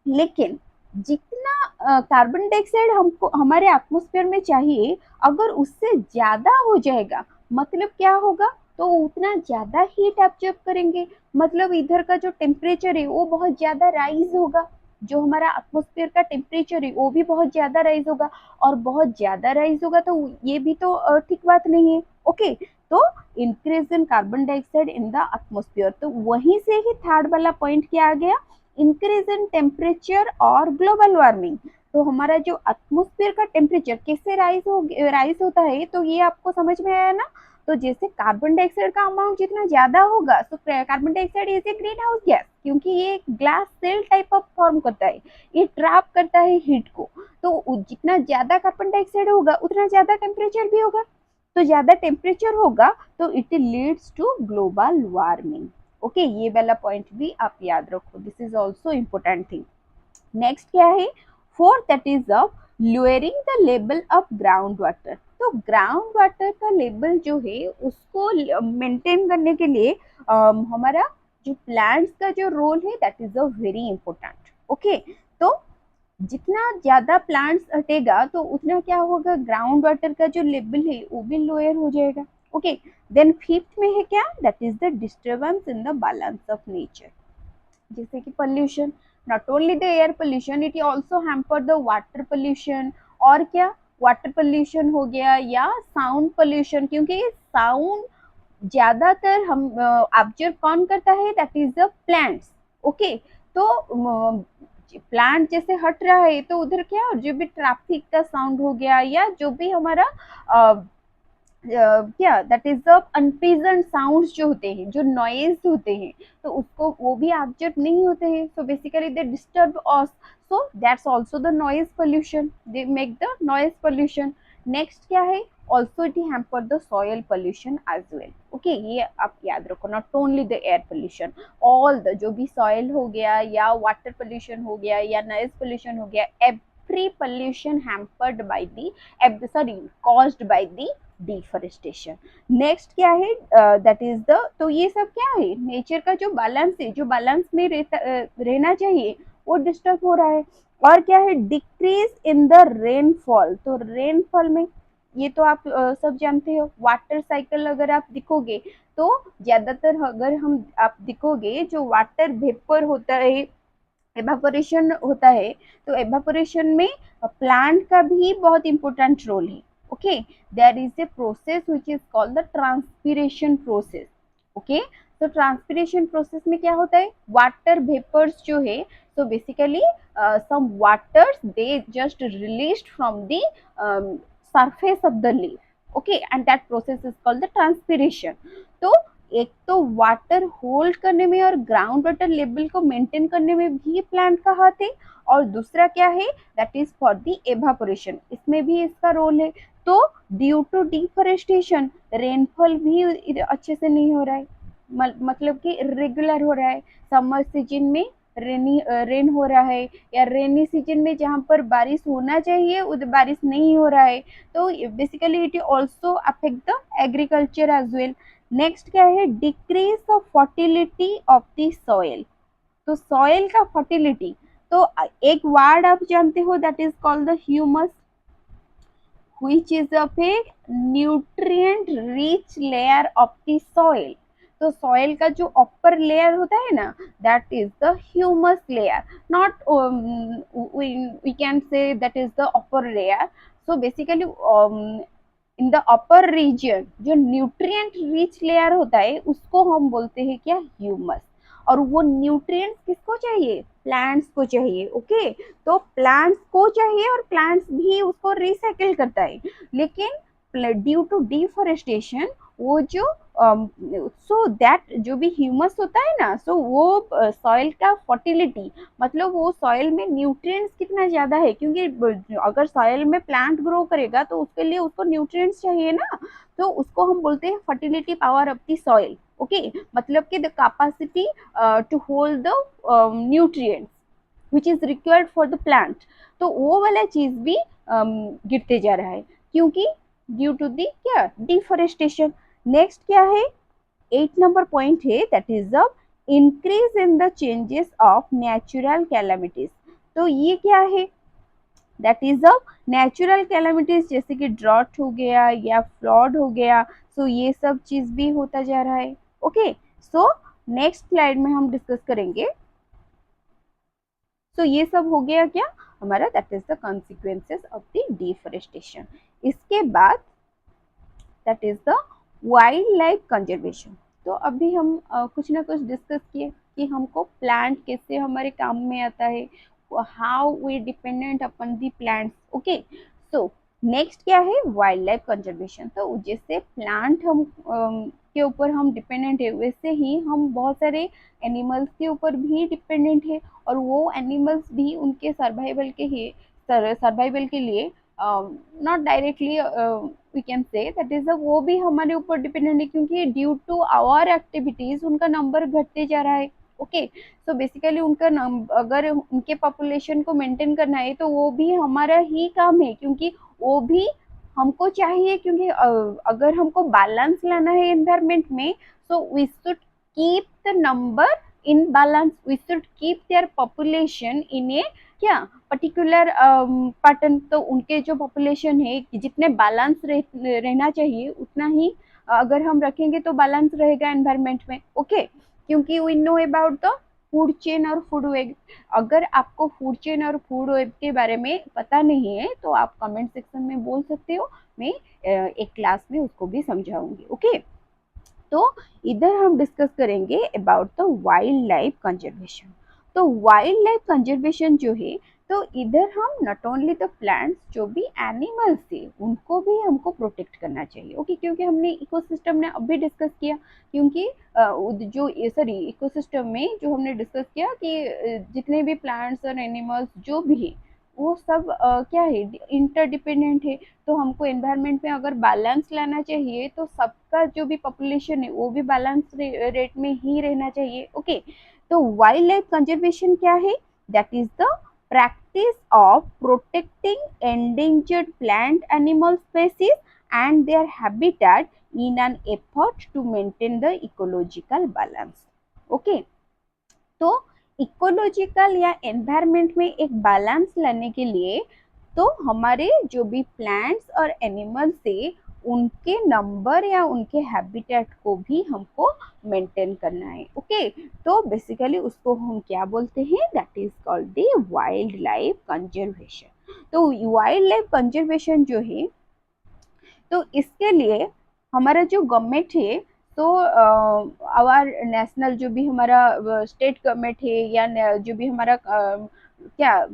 लेकिन जितना कार्बन डाइऑक्साइड हमको हमारे एटमॉस्फेयर में चाहिए, अगर उससे ज्यादा हो जाएगा मतलब क्या होगा, तो उतना ज्यादा हीट एब्जॉर्ब करेंगे, मतलब इधर का जो टेम्परेचर है वो बहुत ज्यादा राइज होगा, जो हमारा एटमॉस्फेयर का टेम्परेचर है वो भी बहुत ज्यादा राइज होगा, और बहुत ज्यादा राइज होगा तो ये भी तो ठीक बात नहीं है। ओके, तो increase in carbon dioxide in the atmosphere, तो वहीं से ही थर्ड वाला पॉइंट क्या आ गया, इंक्रीज इन टेम्परेचर और ग्लोबल वार्मिंग। तो हमारा जो एटमॉस्फेयर का टेम्परेचर कैसे राइज होता है, तो ये आपको समझ में आया ना। तो जैसे कार्बन डाइऑक्साइड का अमाउंट जितना ज्यादा होगा, तो carbon dioxide is a green house gas, क्योंकि ये glass cell type of form करता है, ये ट्रैप करता है हीट को। तो जितना ज्यादा कार्बन डाइऑक्साइड होगा उतना ज्यादा टेम्परेचर भी होगा, तो ज्यादा टेम्परेचर होगा तो it leads to global warming. Okay, ये वाला पॉइंट भी आप याद रखो, this is also important thing. Next क्या है, fourth, that is of lowering the level of ground water. तो ग्राउंड वाटर का लेवल जो है उसको मेंटेन करने के लिए हमारा जो प्लांट्स का जो रोल है that is a very important. Okay, तो जितना ज्यादा प्लांट्स हटेगा तो उतना क्या होगा, ग्राउंड वाटर का जो लेवल है वो भी लोअर हो जाएगा। ओके, देन फिफ्थ में है क्या, that is the disturbance in the balance of nature, जैसे कि pollution, not only the air pollution, it also hamper the water pollution. और क्या, वाटर पोल्यूशन हो गया या साउंड पोल्यूशन, क्योंकि साउंड ज्यादातर हम ऑब्जर्व कौन करता है, that is the plants. Okay, तो प्लांट जैसे हट रहा है तो उधर क्या, जो भी ट्रैफिक का साउंड हो गया या जो भी हमारा क्या, that is the unpleasant sounds जो होते हैं, जो नॉइज होते हैं, तो उसको वो भी ऑब्जर्व नहीं होते हैं, so basically they disturb us, so that's also the noise pollution, they make the noise pollution. Next क्या है, also it hamper the soil pollution as well। okay, ये आप याद रखो, not only the air pollution, all the जो भी soil हो गया या वाटर पोल्यूशन हो गया या नॉइज पोल्यूशन हो गया, every pollution hampered by the, sorry caused by the deforestation. Next क्या है, दैट इज द, तो ये सब क्या है, नेचर का जो बैलेंस है, जो बैलेंस में रहना चाहिए वो डिस्टर्ब हो रहा है। और क्या है, डिक्रीज इन द रेनफॉल, तो रेनफॉल में ये तो आप सब जानते हो, वाटर साइकिल अगर आप दिखोगे तो ज्यादातर अगर हम आप दिखोगे जो वाटर वेपर होता है, एवापोरेशन होता है, तो एवापोरेशन में प्लांट का भी बहुत इंपॉर्टेंट रोल है। Okay, there is a process which is called the transpiration process. Okay, तो ट्रांसपीरेशन प्रोसेस में क्या होता है, वाटर वेपर्स जो है, so basically some waters they just released from the surface of the leaf। okay, and that process is called the transpiration। तो एक तो वाटर होल्ड करने में और ग्राउंड वाटर लेवल को मेंटेन करने में भी प्लांट का हाथ है, और दूसरा क्या है, that is for the evaporation, इसमें भी इसका रोल है। तो ड्यू टू डिफॉरेस्टेशन रेनफॉल भी अच्छे से नहीं हो रहा है, मतलब कि इरेगुलर हो रहा है, समर सीजन में रेन हो रहा है, या रेनी सीजन में जहाँ पर बारिश होना चाहिए उधर बारिश नहीं हो रहा है, तो basically it also affect the agriculture as well. Next क्या है, decrease of fertility of the soil, तो सॉइल का फर्टिलिटी, तो एक वर्ड आप जानते हो that is called the humus, which is of a nutrient rich layer of the soil। तो सॉइल का जो अपर लेयर होता है ना, that is the humus layer, not we can say that is the upper layer. So basically in the upper region जो nutrient rich layer होता है उसको हम बोलते हैं क्या, ह्यूमस। और वो न्यूट्रिएंट्स किसको चाहिए, प्लांट्स को चाहिए। ओके, तो प्लांट्स को चाहिए और प्लांट्स भी उसको रिसाइकिल करता है, लेकिन ड्यू टू डिफॉरेस्टेशन वो जो सो दैट जो भी ह्यूमस होता है ना, सो वो सॉइल का फर्टिलिटी, मतलब वो सॉइल में न्यूट्रिएंट्स कितना ज्यादा है, क्योंकि अगर सॉइल में प्लांट ग्रो करेगा तो उसके लिए उसको न्यूट्रिएंट्स चाहिए ना, तो उसको हम बोलते हैं fertility power of the soil. Okay, मतलब कि the capacity to hold the nutrients which is required for the plant. तो वो वाला चीज भी गिरते जा रहा है, क्योंकि ड्यू टू दी क्या, डिफोरेस्टेशन। नेक्स्ट क्या है, 8 नंबर पॉइंट है, that is the increase in the changes of natural calamities. तो ये क्या है, that is the natural calamities, जैसे कि ड्रॉट हो गया या फ्लड हो गया, सो ये सब चीज भी होता जा रहा है। ओके, सो नेक्स्ट स्लाइड में हम डिस्कस करेंगे। सो ये सब हो गया क्या हमारा, that is the consequences of the deforestation. इसके बाद that is the wild life conservation. तो अभी हम कुछ ना कुछ डिस्कस किए कि हमको प्लांट कैसे हमारे काम में आता है, how we dependent upon the plants. Okay, so next क्या है, वाइल्ड लाइफ कंजर्वेशन। तो जैसे प्लांट हम के ऊपर हम डिपेंडेंट है, वैसे ही हम बहुत सारे एनिमल्स के ऊपर भी डिपेंडेंट है, और वो एनिमल्स भी उनके सर्वाइवल के लिए not directly we can say that is वो भी हमारे ऊपर डिपेंडेंट है, क्योंकि ड्यू टू आवर एक्टिविटीज उनका नंबर घटते जा रहा है। ओके, सो बेसिकली उनका अगर उनके पॉपुलेशन को मेंटेन करना है तो वो भी हमारा ही काम है, क्योंकि वो भी हमको चाहिए, क्योंकि अगर हमको बैलेंस लाना है एनवायरमेंट में, so we should keep the number in balance, we should keep their population in a क्या पर्टिकुलर पैटर्न। तो उनके जो पॉपुलेशन है जितने बैलेंस रहना चाहिए उतना ही अगर हम रखेंगे तो बैलेंस रहेगा एनवायरमेंट में। ओके, क्योंकि we know about the food chain और फूड वेब। अगर आपको फूड चेन और फूड वेब के बारे में पता नहीं है तो आप कमेंट सेक्शन में बोल सकते हो, मैं एक क्लास में उसको भी समझाऊंगी। ओके, तो इधर हम डिस्कस करेंगे about the wild life conservation. तो वाइल्ड लाइफ कंजर्वेशन जो है, तो इधर हम नॉट ओनली द प्लांट्स, जो भी एनिमल्स थे उनको भी हमको प्रोटेक्ट करना चाहिए। ओके, क्योंकि हमने इकोसिस्टम ने अभी डिस्कस किया, क्योंकि जो सॉरी इकोसिस्टम में जो हमने डिस्कस किया कि जितने भी प्लांट्स और एनिमल्स जो भी है वो सब क्या है, इंटरडिपेंडेंट है। तो हमको एनवायरनमेंट में अगर बैलेंस लाना चाहिए तो सबका जो भी पॉपुलेशन है वो भी बैलेंस रेट में ही रहना चाहिए। ओके, तो वाइल्ड लाइफ कंजर्वेशन क्या है, that is the practice of protecting endangered plant animal species and their habitat in an effort to maintain the ecological balance. Okay, तो इकोलॉजिकल या एनवायरनमेंट में एक बैलेंस लाने के लिए तो हमारे जो भी प्लांट्स और एनिमल्स है उनके नंबर या उनके हैबिटेट को भी हमको मेंटेन करना है। ओके, तो बेसिकली उसको हम क्या बोलते हैं, that is called the wild life conservation. तो वाइल्ड लाइफ कंजर्वेशन जो है, तो इसके लिए हमारा जो गवर्नमेंट है, तो आवर नेशनल जो भी हमारा स्टेट गवर्नमेंट है या जो भी हमारा क्या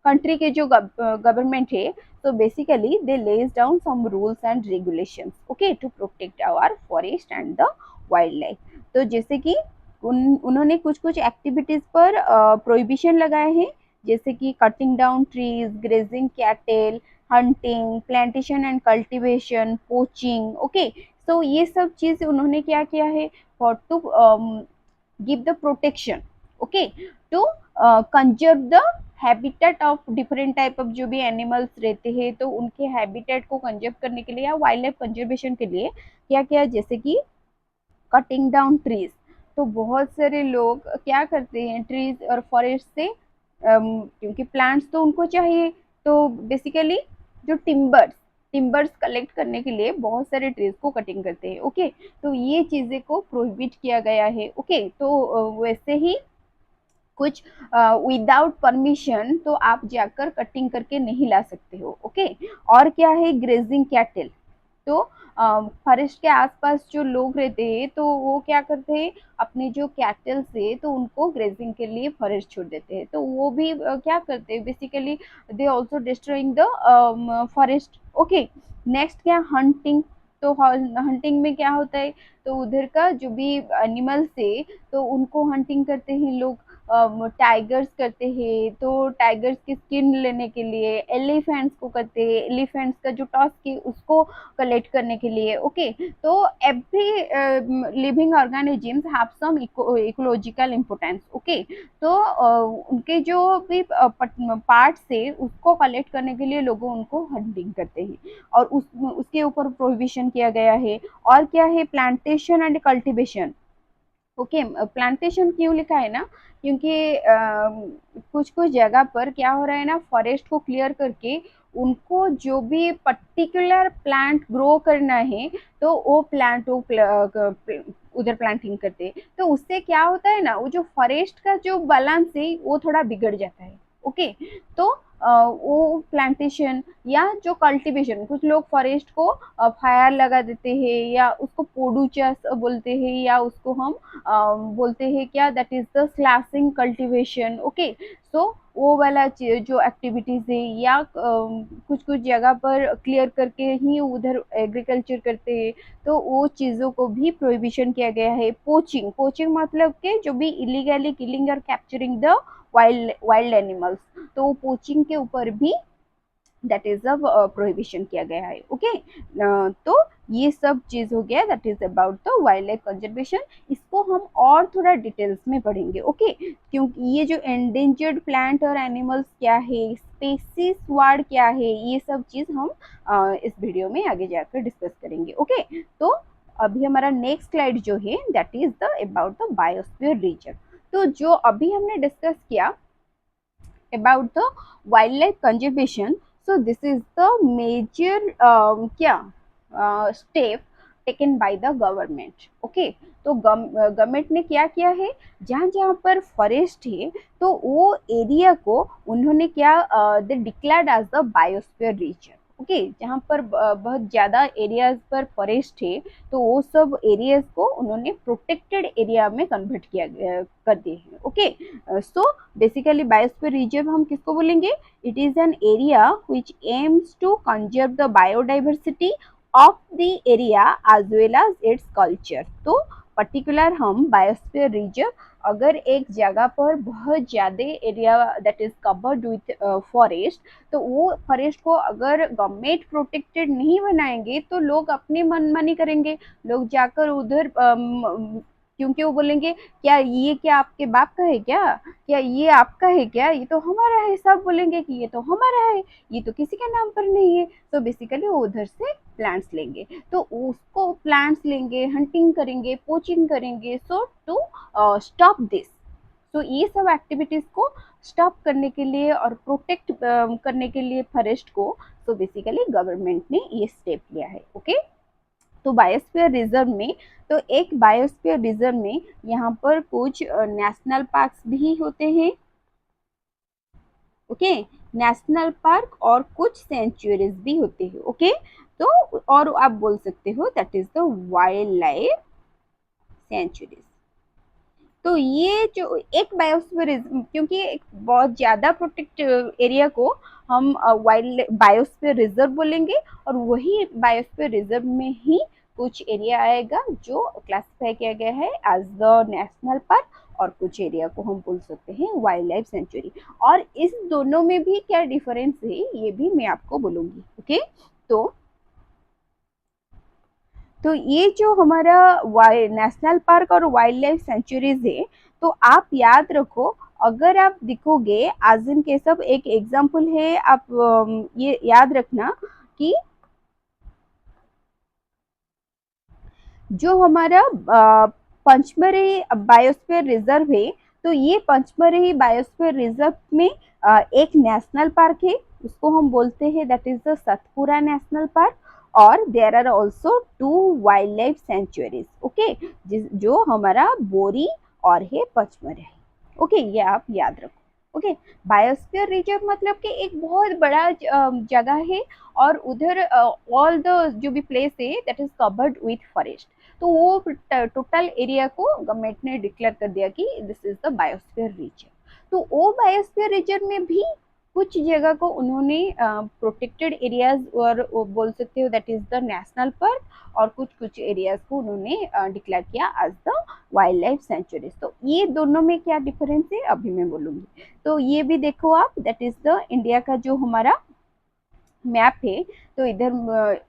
कंट्री के जो गवर्नमेंट है, तो basically they lays down some rules and regulations, okay, to protect our forest and the wild life. तो जैसे कि उन्होंने कुछ कुछ एक्टिविटीज पर प्रोहिबिशन लगाए हैं, जैसे कि cutting down trees, grazing cattle, hunting, plantation and cultivation, poaching. Okay, so ये सब चीज उन्होंने क्या किया है, for to give the protection, okay, to conserve the habitat of different type of जो भी एनिमल्स रहते हैं, तो उनके हैबिटेट को कंजर्व करने के लिए या वाइल्ड लाइफ कंजर्वेशन के लिए क्या किया, जैसे कि कटिंग डाउन ट्रीज। तो बहुत सारे लोग क्या करते हैं, ट्रीज और फॉरेस्ट से क्योंकि प्लांट्स तो उनको चाहिए, तो बेसिकली जो टिम्बर्स कलेक्ट करने के लिए बहुत सारे ट्रीज को कटिंग करते हैं। ओके, तो ये चीजें को प्रोहिबिट किया गया है। ओके, तो वैसे ही कुछ विदाउट परमिशन तो आप जाकर कटिंग करके नहीं ला सकते हो। ओके, और क्या है, ग्रेजिंग कैटल। तो फॉरेस्ट के आसपास जो लोग रहते हैं तो वो क्या करते हैं, अपने जो कैटल से तो उनको ग्रेजिंग के लिए फॉरेस्ट छोड़ देते हैं, तो वो भी क्या करते हैं, basically they also destroying the forest. Okay, next क्या, हंटिंग। तो हंटिंग में क्या होता है, तो उधर का जो भी एनिमल्स है तो उनको हंटिंग करते हैं लोग, टाइगर्स करते हैं तो टाइगर्स की स्किन लेने के लिए, एलिफेंट्स को करते हैं, एलिफेंट्स का जो टस्क है उसको कलेक्ट करने के लिए। ओके, तो every living organisms have some ecological importance. Okay, तो उनके जो भी पार्ट्स है उसको कलेक्ट करने के लिए लोग उनको हंटिंग करते हैं, और उसके ऊपर प्रोहिबिशन किया गया है। और क्या है, plantation and cultivation. Okay, plantation क्यों लिखा है ना, क्योंकि कुछ कुछ जगह पर क्या हो रहा है ना, फॉरेस्ट को क्लियर करके उनको जो भी पर्टिकुलर प्लांट ग्रो करना है तो वो प्लांट उधर प्लांटिंग करते हैं, तो उससे क्या होता है ना, वो जो फॉरेस्ट का जो बैलेंस है वो थोड़ा बिगड़ जाता है। ओके, तो वो प्लांटेशन या जो कल्टीवेशन, कुछ लोग फॉरेस्ट को फायर लगा देते हैं या उसको पोडूचस बोलते हैं, या उसको हम बोलते हैं क्या, that is the slashing cultivation. Okay, so वो वाला जो एक्टिविटीज है, या कुछ कुछ जगह पर क्लियर करके ही उधर एग्रीकल्चर करते हैं, तो वो चीज़ों को भी प्रोहिबिशन किया गया है। पोचिंग, पोचिंग मतलब के जो भी इलीगली किलिंग और capturing the wild wild animals, तो पोचिंग के ऊपर भी दैट इज अ प्रोहिबिशन किया गया है। ओके, तो ये सब चीज हो गया, that is about the wild life conservation. इसको हम और थोड़ा डिटेल्स में पढ़ेंगे। ओके, क्योंकि ये जो एंडेंजर्ड प्लांट और एनिमल्स क्या है, स्पेसीज वर्ड क्या है, ये सब चीज हम इस वीडियो में आगे जाकर डिस्कस करेंगे। ओके, तो अभी हमारा नेक्स्ट स्लाइड जो है that is the about the biosphere region. तो जो अभी हमने डिस्कस किया about the wildlife conservation, so this is the major क्या step taken by the government। okay, तो गवर्नमेंट ने क्या किया है, जहाँ जहाँ पर फॉरेस्ट है तो वो एरिया को उन्होंने क्या they declared as the biosphere region. Okay, जहाँ पर बहुत ज़्यादा एरियाज पर फॉरेस्ट है तो वो सब एरियाज को उन्होंने प्रोटेक्टेड एरिया में कन्वर्ट किया कर दिए हैं। Okay, so basically biosphere reserve हम किसको बोलेंगे, it is an area which aims to conserve the biodiversity of the area as well as its culture. तो पर्टिकुलर हम बायोस्फीयर रिजर्व, अगर एक जगह पर बहुत ज़्यादा area that is covered with forest, तो वो फॉरेस्ट को अगर गवर्नमेंट प्रोटेक्टेड नहीं बनाएंगे तो लोग अपनी मनमानी करेंगे, लोग जाकर उधर क्योंकि वो बोलेंगे क्या ये क्या आपके बाप का है क्या ये आपका है क्या, ये तो हमारा है, सब बोलेंगे कि ये तो हमारा है, ये तो किसी के नाम पर नहीं है। तो बेसिकली वो उधर से प्लांट्स लेंगे, तो उसको प्लांट्स लेंगे, हंटिंग करेंगे, पोचिंग करेंगे, सो टू स्टॉप दिस। तो ये सब एक्टिविटीज को स्टॉप करने के लिए और प्रोटेक्ट करने के लिए फॉरेस्ट को, तो बेसिकली गवर्नमेंट ने ये स्टेप लिया है। ओके, तो बायोस्फीयर रिजर्व में, तो एक बायोस्फीयर रिजर्व में यहाँ पर कुछ नेशनल पार्क्स भी होते हैं। ओके, नेशनल पार्क और कुछ सेंचुरीज भी होते हैं। ओके, तो और आप बोल सकते हो that is the wild life sanctuaries. तो ये जो एक बायोस्फीयर, क्योंकि एक बहुत ज़्यादा प्रोटेक्ट एरिया को हम वाइल्ड बायोस्फीयर रिजर्व बोलेंगे, और वही बायोस्फीयर रिजर्व में ही कुछ एरिया आएगा जो क्लासिफाई किया गया है एज द नेशनल पार्क, और कुछ एरिया को हम बोल सकते हैं वाइल्ड लाइफ सेंचुरी। और इस दोनों में भी क्या डिफरेंस है ये भी मैं आपको बोलूँगी। ओके, तो ये जो हमारा नेशनल पार्क और वाइल्ड लाइफ सेंचुरीज है, तो आप याद रखो, अगर आप देखोगे आज इन केस ऑफ एक एग्जांपल है, आप ये याद रखना कि जो हमारा पंचमढ़ी बायोस्फीयर रिजर्व है, तो ये पंचमढ़ी बायोस्फीयर रिजर्व में एक नेशनल पार्क है, उसको हम बोलते हैं that is the Satpura national park, और there are also 2 wild life sanctuaries. Okay, जो हमारा बोरी और है पचमढ़ी। ओके, ये आप याद रखो। ओके, बायोस्फीयर रिजर्व मतलब कि एक बहुत बड़ा जगह है, और उधर ऑल द जो भी प्लेस है that is covered with forest, तो वो टोटल एरिया को गवर्नमेंट ने डिक्लेयर कर दिया कि this is the biosphere region. तो वो बायोस्फीयर रीजन में भी कुछ जगह को उन्होंने प्रोटेक्टेड एरियाज और बोल सकते हो that is the national park, और कुछ कुछ एरियाज को उन्होंने डिक्लेयर किया as the wild life sanctuaries. तो ये दोनों में क्या डिफरेंस है अभी मैं बोलूंगी। तो ये भी देखो आप, दैट इज द इंडिया का जो हमारा मैप है। तो इधर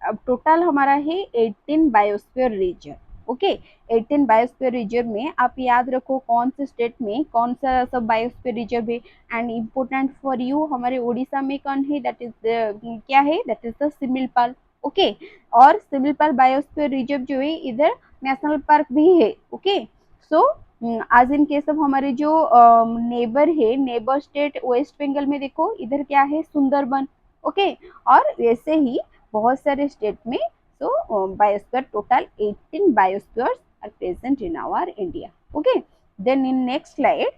अब टोटल हमारा है 18 biosphere region. Okay, 18 biosphere region में आप याद रखो कौन से स्टेट में कौन सा सब बायोस्फीयर रिजर्व है। एंड इम्पोर्टेंट फॉर यू, हमारे उड़ीसा में कौन है, दैट इज क्या है, that is the Similipal. Okay, और सिमिलपाल बायोस्फीयर रिजर्व जो है इधर नेशनल पार्क भी है। ओके, सो आज इन केस ऑफ हमारे जो नेबर है, नेबर स्टेट वेस्ट बंगाल में देखो इधर क्या है, सुंदरबन। ओके, और वैसे ही बहुत सारे स्टेट में। So biosphere total 18 biospheres are present in our India. Okay, then in next slide,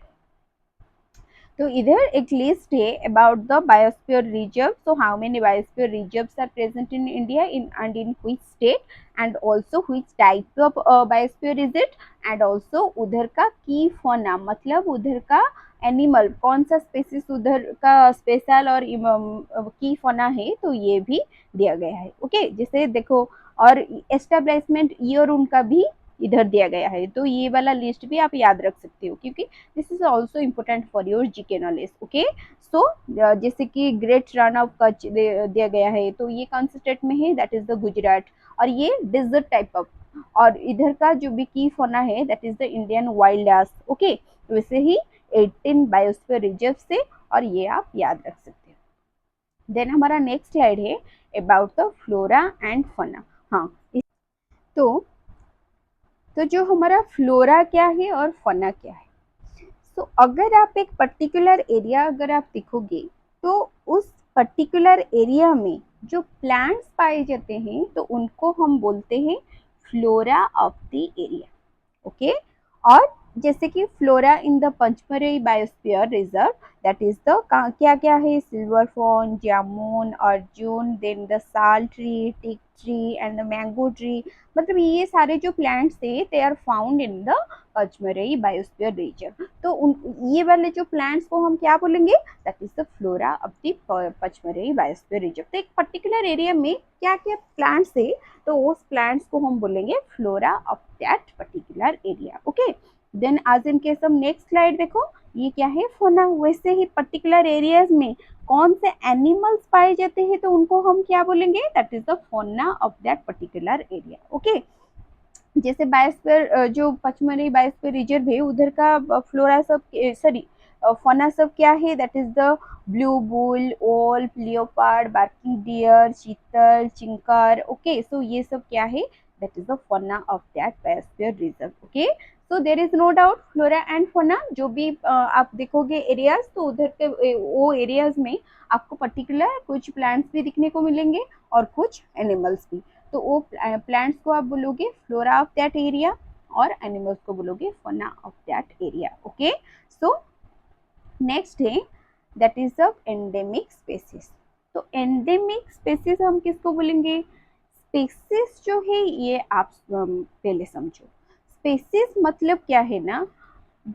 तो इधर एक लिस्ट है about the biosphere reserve. So how many biosphere reserves are present in India, in and in which state and also which type of biosphere is it, and also उधर का की fauna, मतलब उधर का एनिमल कौन सा spaces उधर का स्पेशल और की फौना है, तो ये भी दिया गया है। ओके, जैसे देखो, और एस्टेब्लिशमेंट ईयर उनका भी इधर दिया गया है। तो ये वाला लिस्ट भी आप याद रख सकते हो, क्योंकि this is also important for your GK knowledge. Okay, so जैसे कि ग्रेट रन ऑफ कच्छ दिया गया है, तो ये कौन से स्टेट में है, दैट इज द गुजरात, और ये डिजर्ट टाइप ऑफ। और इधर का जो भी की फौना है that is the Indian wild ass. Okay, वैसे ही 18 बायोस्फीयर रिजर्व से, और ये आप याद रख सकते हो। देन हमारा नेक्स्ट स्लाइड है about the flora and fauna. हाँ, तो जो हमारा फ्लोरा क्या है और फौना क्या है। तो अगर आप एक पर्टिकुलर एरिया अगर आप देखोगे, तो उस पर्टिकुलर एरिया में जो प्लांट्स पाए जाते हैं तो उनको हम बोलते हैं flora of the area. Okay, और जैसे कि flora in the Pachmarhi biosphere reserve, that is the क्या क्या है, silver fern, jamun, arjun, then the sal tree, teak tree and the mango tree. मतलब ये सारे जो प्लांट्स थे they are found in the Pachmarhi biosphere reserve. तो ये वाले जो प्लांट्स को हम क्या बोलेंगे, that is the flora of the Pachmarhi biosphere reserve. तो एक पर्टिकुलर एरिया में क्या क्या प्लांट्स है, तो उस प्लांट्स को हम बोलेंगे flora of that particular area. Okay, then आज इन केस हम नेक्स्ट स्लाइड देखो, ये क्या है, फौना। वैसे ही पर्टिकुलर एरियाज में कौन से एनिमल्स पाए जाते हैं, तो उनको हम क्या बोलेंगे, that is the fauna of that particular area. Okay, जैसे बायोस्फीयर जो पचमढ़ी बायोस्फीयर रिजर्व है उधर का फ्लोरा सब, सॉरी फौना सब क्या है, that is the blue bull, wolf, leopard, barking deer, chital, chinkara. Okay, so ये सब क्या है, that is the fauna of that biosphere reserve. Okay, so there is no doubt flora and fauna जो भी आप देखोगे एरियाज, तो उधर के वो एरियाज में आपको पर्टिकुलर कुछ प्लांट्स भी दिखने को मिलेंगे और कुछ एनिमल्स भी। तो वो प्लांट्स को आप बोलोगे फ्लोरा ऑफ दैट एरिया, और एनिमल्स को बोलोगे fauna of that area. Okay, so next है that is of endemic species. तो एंडेमिक स्पेसिस हम किसको बोलेंगे, स्पेसिस जो है ये आप पहले समझो। स्पेसिस मतलब क्या है ना,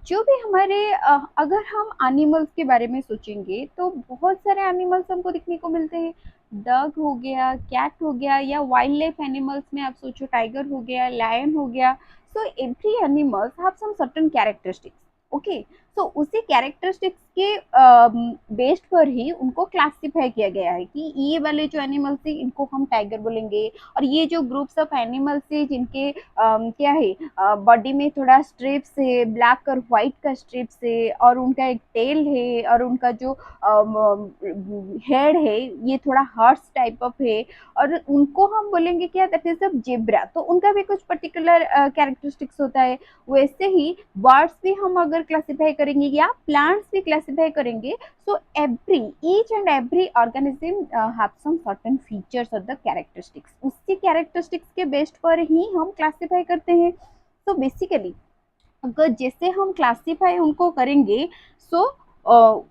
जो भी हमारे अगर हम एनिमल्स के बारे में सोचेंगे तो बहुत सारे एनिमल्स हमको दिखने को मिलते हैं। डग हो गया, कैट हो गया, या वाइल्ड लाइफ एनिमल्स में आप सोचो टाइगर हो गया, लायन हो गया। So every animals have some certain characteristics. Okay, so उसी कैरेक्टरिस्टिक्स के बेस्ड पर ही उनको क्लासिफाई किया गया है कि ये वाले जो एनिमल्स है इनको हम टाइगर बोलेंगे, और ये जो ग्रुप्स ऑफ एनिमल्स है जिनके क्या है बॉडी में थोड़ा स्ट्रिप्स है, ब्लैक और व्हाइट का स्ट्रिप्स है, और उनका एक टेल है, और उनका जो हेड है ये थोड़ा हॉर्स टाइप ऑफ है, और उनको हम बोलेंगे क्या, दैट इज अ जेब्रा। तो उनका भी कुछ पर्टिकुलर कैरेक्टरिस्टिक्स होता है। वैसे ही बर्ड्स भी हम अगर क्लासिफाई करेंगे या प्लांट्स भी क्लासिफाई करेंगे, so every each and every organism have some certain features or the characteristics, उसके characteristics के बेस्ड पर ही हम क्लासिफाई करते हैं। तो बेसिकली अगर जैसे हम क्लासिफाई उनको करेंगे, सो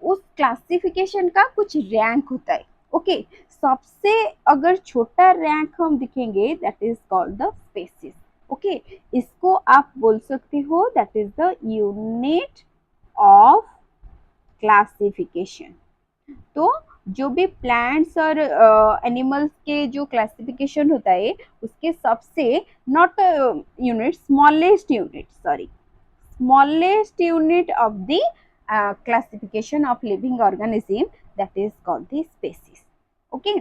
उस क्लासिफिकेशन का कुछ रैंक होता है। ओके, सबसे अगर छोटा रैंक हम दिखेंगे that is called the species. Okay, इसको आप बोल सकते हो that is the unit of classification. तो जो भी प्लांट्स और एनिमल्स के जो क्लासिफिकेशन होता है उसके सबसे not unit smallest unit sorry smallest unit of the classification of living organism, that is called the species. Okay,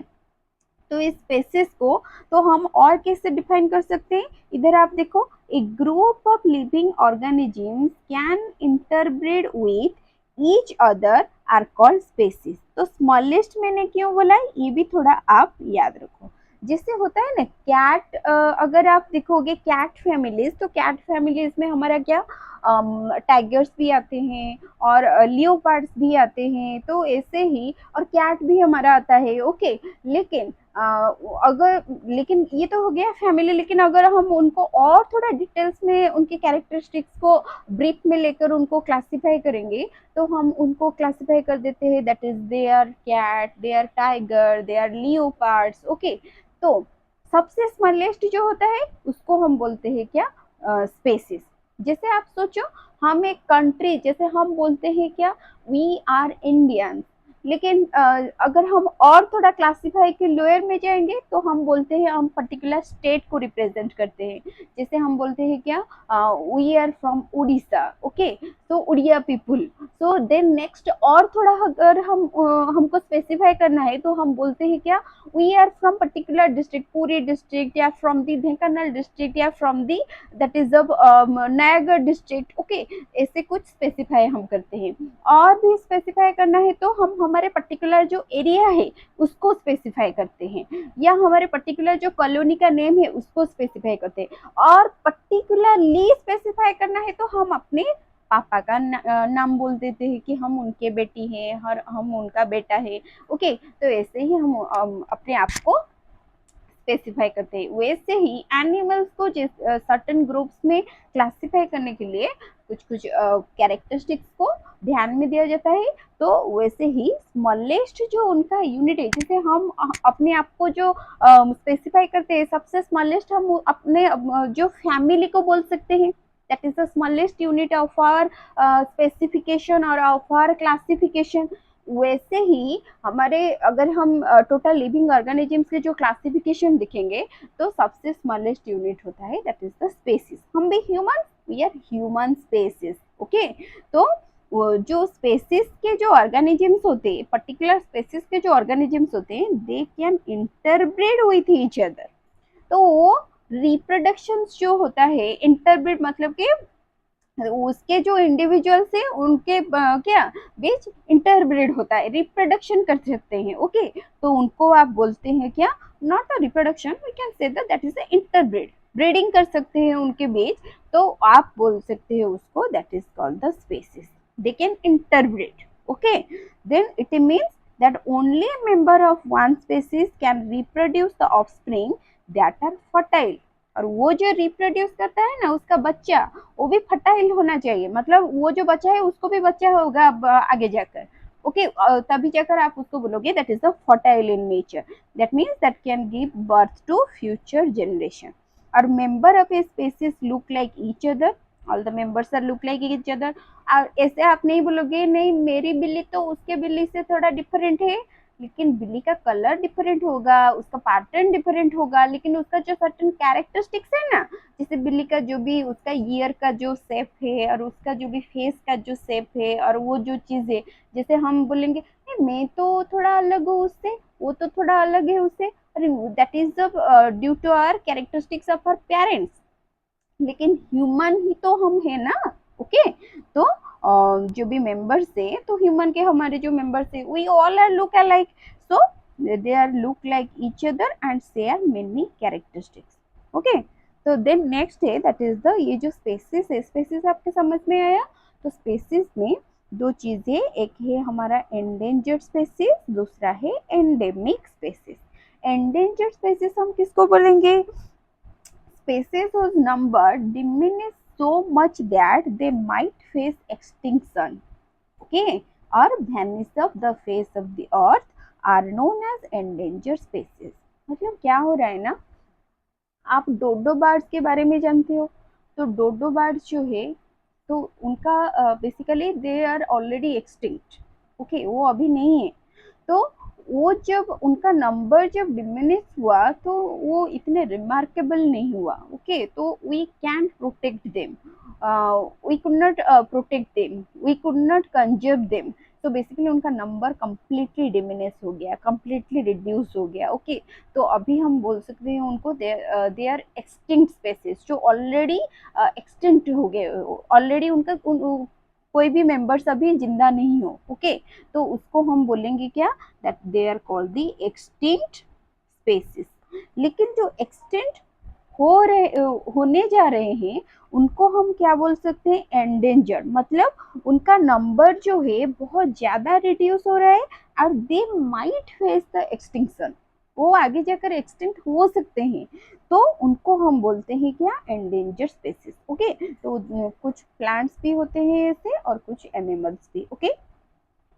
तो इस स्पेसिस को तो हम और कैसे डिफाइन कर सकते हैं, इधर आप देखो, a group of living organisms can interbreed with each other are called species. तो स्मॉलेस्ट मैंने क्यों बोला है ये भी थोड़ा आप याद रखो। जैसे होता है ना कैट, अगर आप देखोगे कैट फैमिलीज, तो कैट फैमिलीज में हमारा क्या टाइगर्स भी आते हैं और लियोपार्ड्स भी आते हैं, तो ऐसे ही और कैट भी हमारा आता है। ओके, लेकिन अगर लेकिन ये तो हो गया फैमिली, लेकिन अगर हम उनको और थोड़ा डिटेल्स में उनके कैरेक्टरिस्टिक्स को ब्रीफ में लेकर उनको क्लासिफाई करेंगे, तो हम उनको क्लासिफाई कर देते हैं that is they are cat, they are tiger, they are leopards. Okay, तो सबसे स्मॉलेस्ट जो होता है उसको हम बोलते हैं क्या, स्पेसिस। जैसे आप सोचो, हम एक कंट्री, जैसे हम बोलते हैं क्या, वी आर इंडियंस, लेकिन अगर हम और थोड़ा क्लासिफाई के लोअर में जाएंगे तो हम बोलते हैं हम पर्टिकुलर स्टेट को रिप्रेजेंट करते हैं। जैसे हम बोलते हैं क्या, we are from Odisha. Okay, तो Odia people. So then next और थोड़ा अगर हम हमको स्पेसिफाई करना है तो हम बोलते हैं क्या, we are from particular district, Puri district, या फ्रॉम दी ढेंकानाल डिस्ट्रिक्ट, या from the that is of Nayagarh district. Okay, ऐसे कुछ स्पेसिफाई हम करते हैं। और भी स्पेसिफाई करना है तो हम हमारे पर्टिकुलर जो एरिया है उसको स्पेसिफाई करते हैं, या हमारे पर्टिकुलर जो कॉलोनी का नेम है उसको स्पेसिफाई करते हैं। और पर्टिकुलरली स्पेसिफाई करना है तो हम अपने पापा का नाम बोल देते हैं कि हम उनके बेटी हैं और हम उनका बेटा है। ओके, तो ऐसे ही हम अपने आप को स्पेसिफाई करते हैं। वैसे ही एनिमल्स को जिस सर्टेन ग्रुप्स में क्लासिफाई करने के लिए कुछ कुछ कैरेक्टरिस्टिक्स को ध्यान में दिया जाता है। तो वैसे ही स्मॉलेस्ट जो उनका यूनिट है, जैसे हम अपने आप को जो स्पेसिफाई करते हैं, सबसे स्मॉलेस्ट हम अपने जो फैमिली को बोल सकते हैं, that is the smallest unit of our specification और ऑफ आवर क्लासिफिकेशन। वैसे ही हमारे अगर हम टोटल लिविंग ऑर्गेनिजम्स के जो क्लासिफिकेशन दिखेंगे तो सबसे स्मॉलेस्ट यूनिट होता है दैट इज द स्पेसिस। हम भी human, we are human species. Okay, तो जो स्पेसिस के जो ऑर्गेनिजम्स होते हैं, पर्टिकुलर स्पेसिस के जो ऑर्गेनिजम्स होते हैं, दे can interbreed with each other. तो वो रिप्रोडक्शन जो होता है, इंटरब्रीड मतलब कि उसके जो इंडिविजुअल्स है उनके क्या बीच इंटरब्रीड होता है, रिप्रोडक्शन कर सकते हैं। ओके, तो उनको आप बोलते हैं क्या, not a reproduction, we can say that is a interbreed, breeding कर सकते हैं उनके बीच, तो आप बोल सकते हैं उसको that is called the species, they can interbreed. Okay, then it means that only a member of one species can reproduce the offspring that are fertile। और वो जो रिप्रोड्यूस करता है ना उसका बच्चा, वो भी फर्टाइल होना चाहिए, मतलब वो जो बच्चा है उसको भी बच्चा होगा आगे जाकर। ओके, तभी जाकर आप उसको बोलोगे that is the fertile in nature, that means that can give birth to future generation. और member of a species look like each other, all the members are look like each other. ऐसे आप नहीं बोलोगे नहीं मेरी बिल्ली तो उसके बिल्ली से थोड़ा डिफरेंट है, लेकिन बिल्ली का कलर डिफरेंट होगा, उसका पैटर्न डिफरेंट होगा, लेकिन उसका जो सर्टेन कैरेक्टरिस्टिक्स है ना, जैसे बिल्ली का जो भी उसका ईयर का जो शेप है और उसका जो भी फेस का जो शेप है और वो जो चीज़ है, जैसे हम बोलेंगे मैं तो थोड़ा अलग हूँ उससे, वो तो थोड़ा अलग है उससे, अरे that is due to our characteristics of our parents, लेकिन ह्यूमन ही तो हम है ना। ओके, तो जो भी मेंबर्स है तो ह्यूमन के हमारे जो मेंबर्स है we all are look alike, so they are look like each other and share many characteristics. Okay, तो देन नेक्स्ट है दैट इज द, ये जो स्पेसिस है, स्पेसिस आपके समझ में आया। तो स्पेसिस में दो चीजें, एक है हमारा एंडेंजर्ड स्पेसिस, दूसरा है एंडेमिक स्पेसिस। एंडेंजर्ड स्पेसिस हम किसको बोलेंगे, species whose number diminish so much that they might face extinction, okay, or vanish off the face of the earth are known as endangered species। मतलब क्या हो रहा है ना, आप डोडो बर्ड्स के बारे में जानते हो, तो डोडो बर्ड्स जो है तो उनका basically they are already extinct. Okay, वो अभी नहीं है, तो वो जब उनका नंबर जब डिमिनिश हुआ तो वो इतने रिमार्केबल नहीं हुआ। ओके, तो we can protect them, we could not protect them, we could not conserve them. तो बेसिकली उनका नंबर कम्प्लीटली डिमिनिश हो गया, कम्प्लीटली रिड्यूस हो गया। ओके, तो अभी हम बोल सकते हैं उनको दे आर एक्सटिंक्ट स्पेसीज, जो ऑलरेडी एक्सटिंक्ट हो गए, ऑलरेडी उनका कोई भी मेंबर्स अभी जिंदा नहीं हो। ओके, तो उसको हम बोलेंगे क्या, that they are called the extinct species. लेकिन जो एक्सटिंक्ट होने जा रहे हैं उनको हम क्या बोल सकते हैं, एंडेंजर्ड। मतलब उनका नंबर जो है बहुत ज्यादा रिड्यूस हो रहा है और they might face the extinction, वो आगे जाकर एक्सटिंक्ट हो सकते हैं। तो उनको हम बोलते हैं क्या, एंडेंजर्ड स्पेसीज। ओके, तो कुछ प्लांट्स भी होते हैं ऐसे और कुछ एनिमल्स भी। ओके,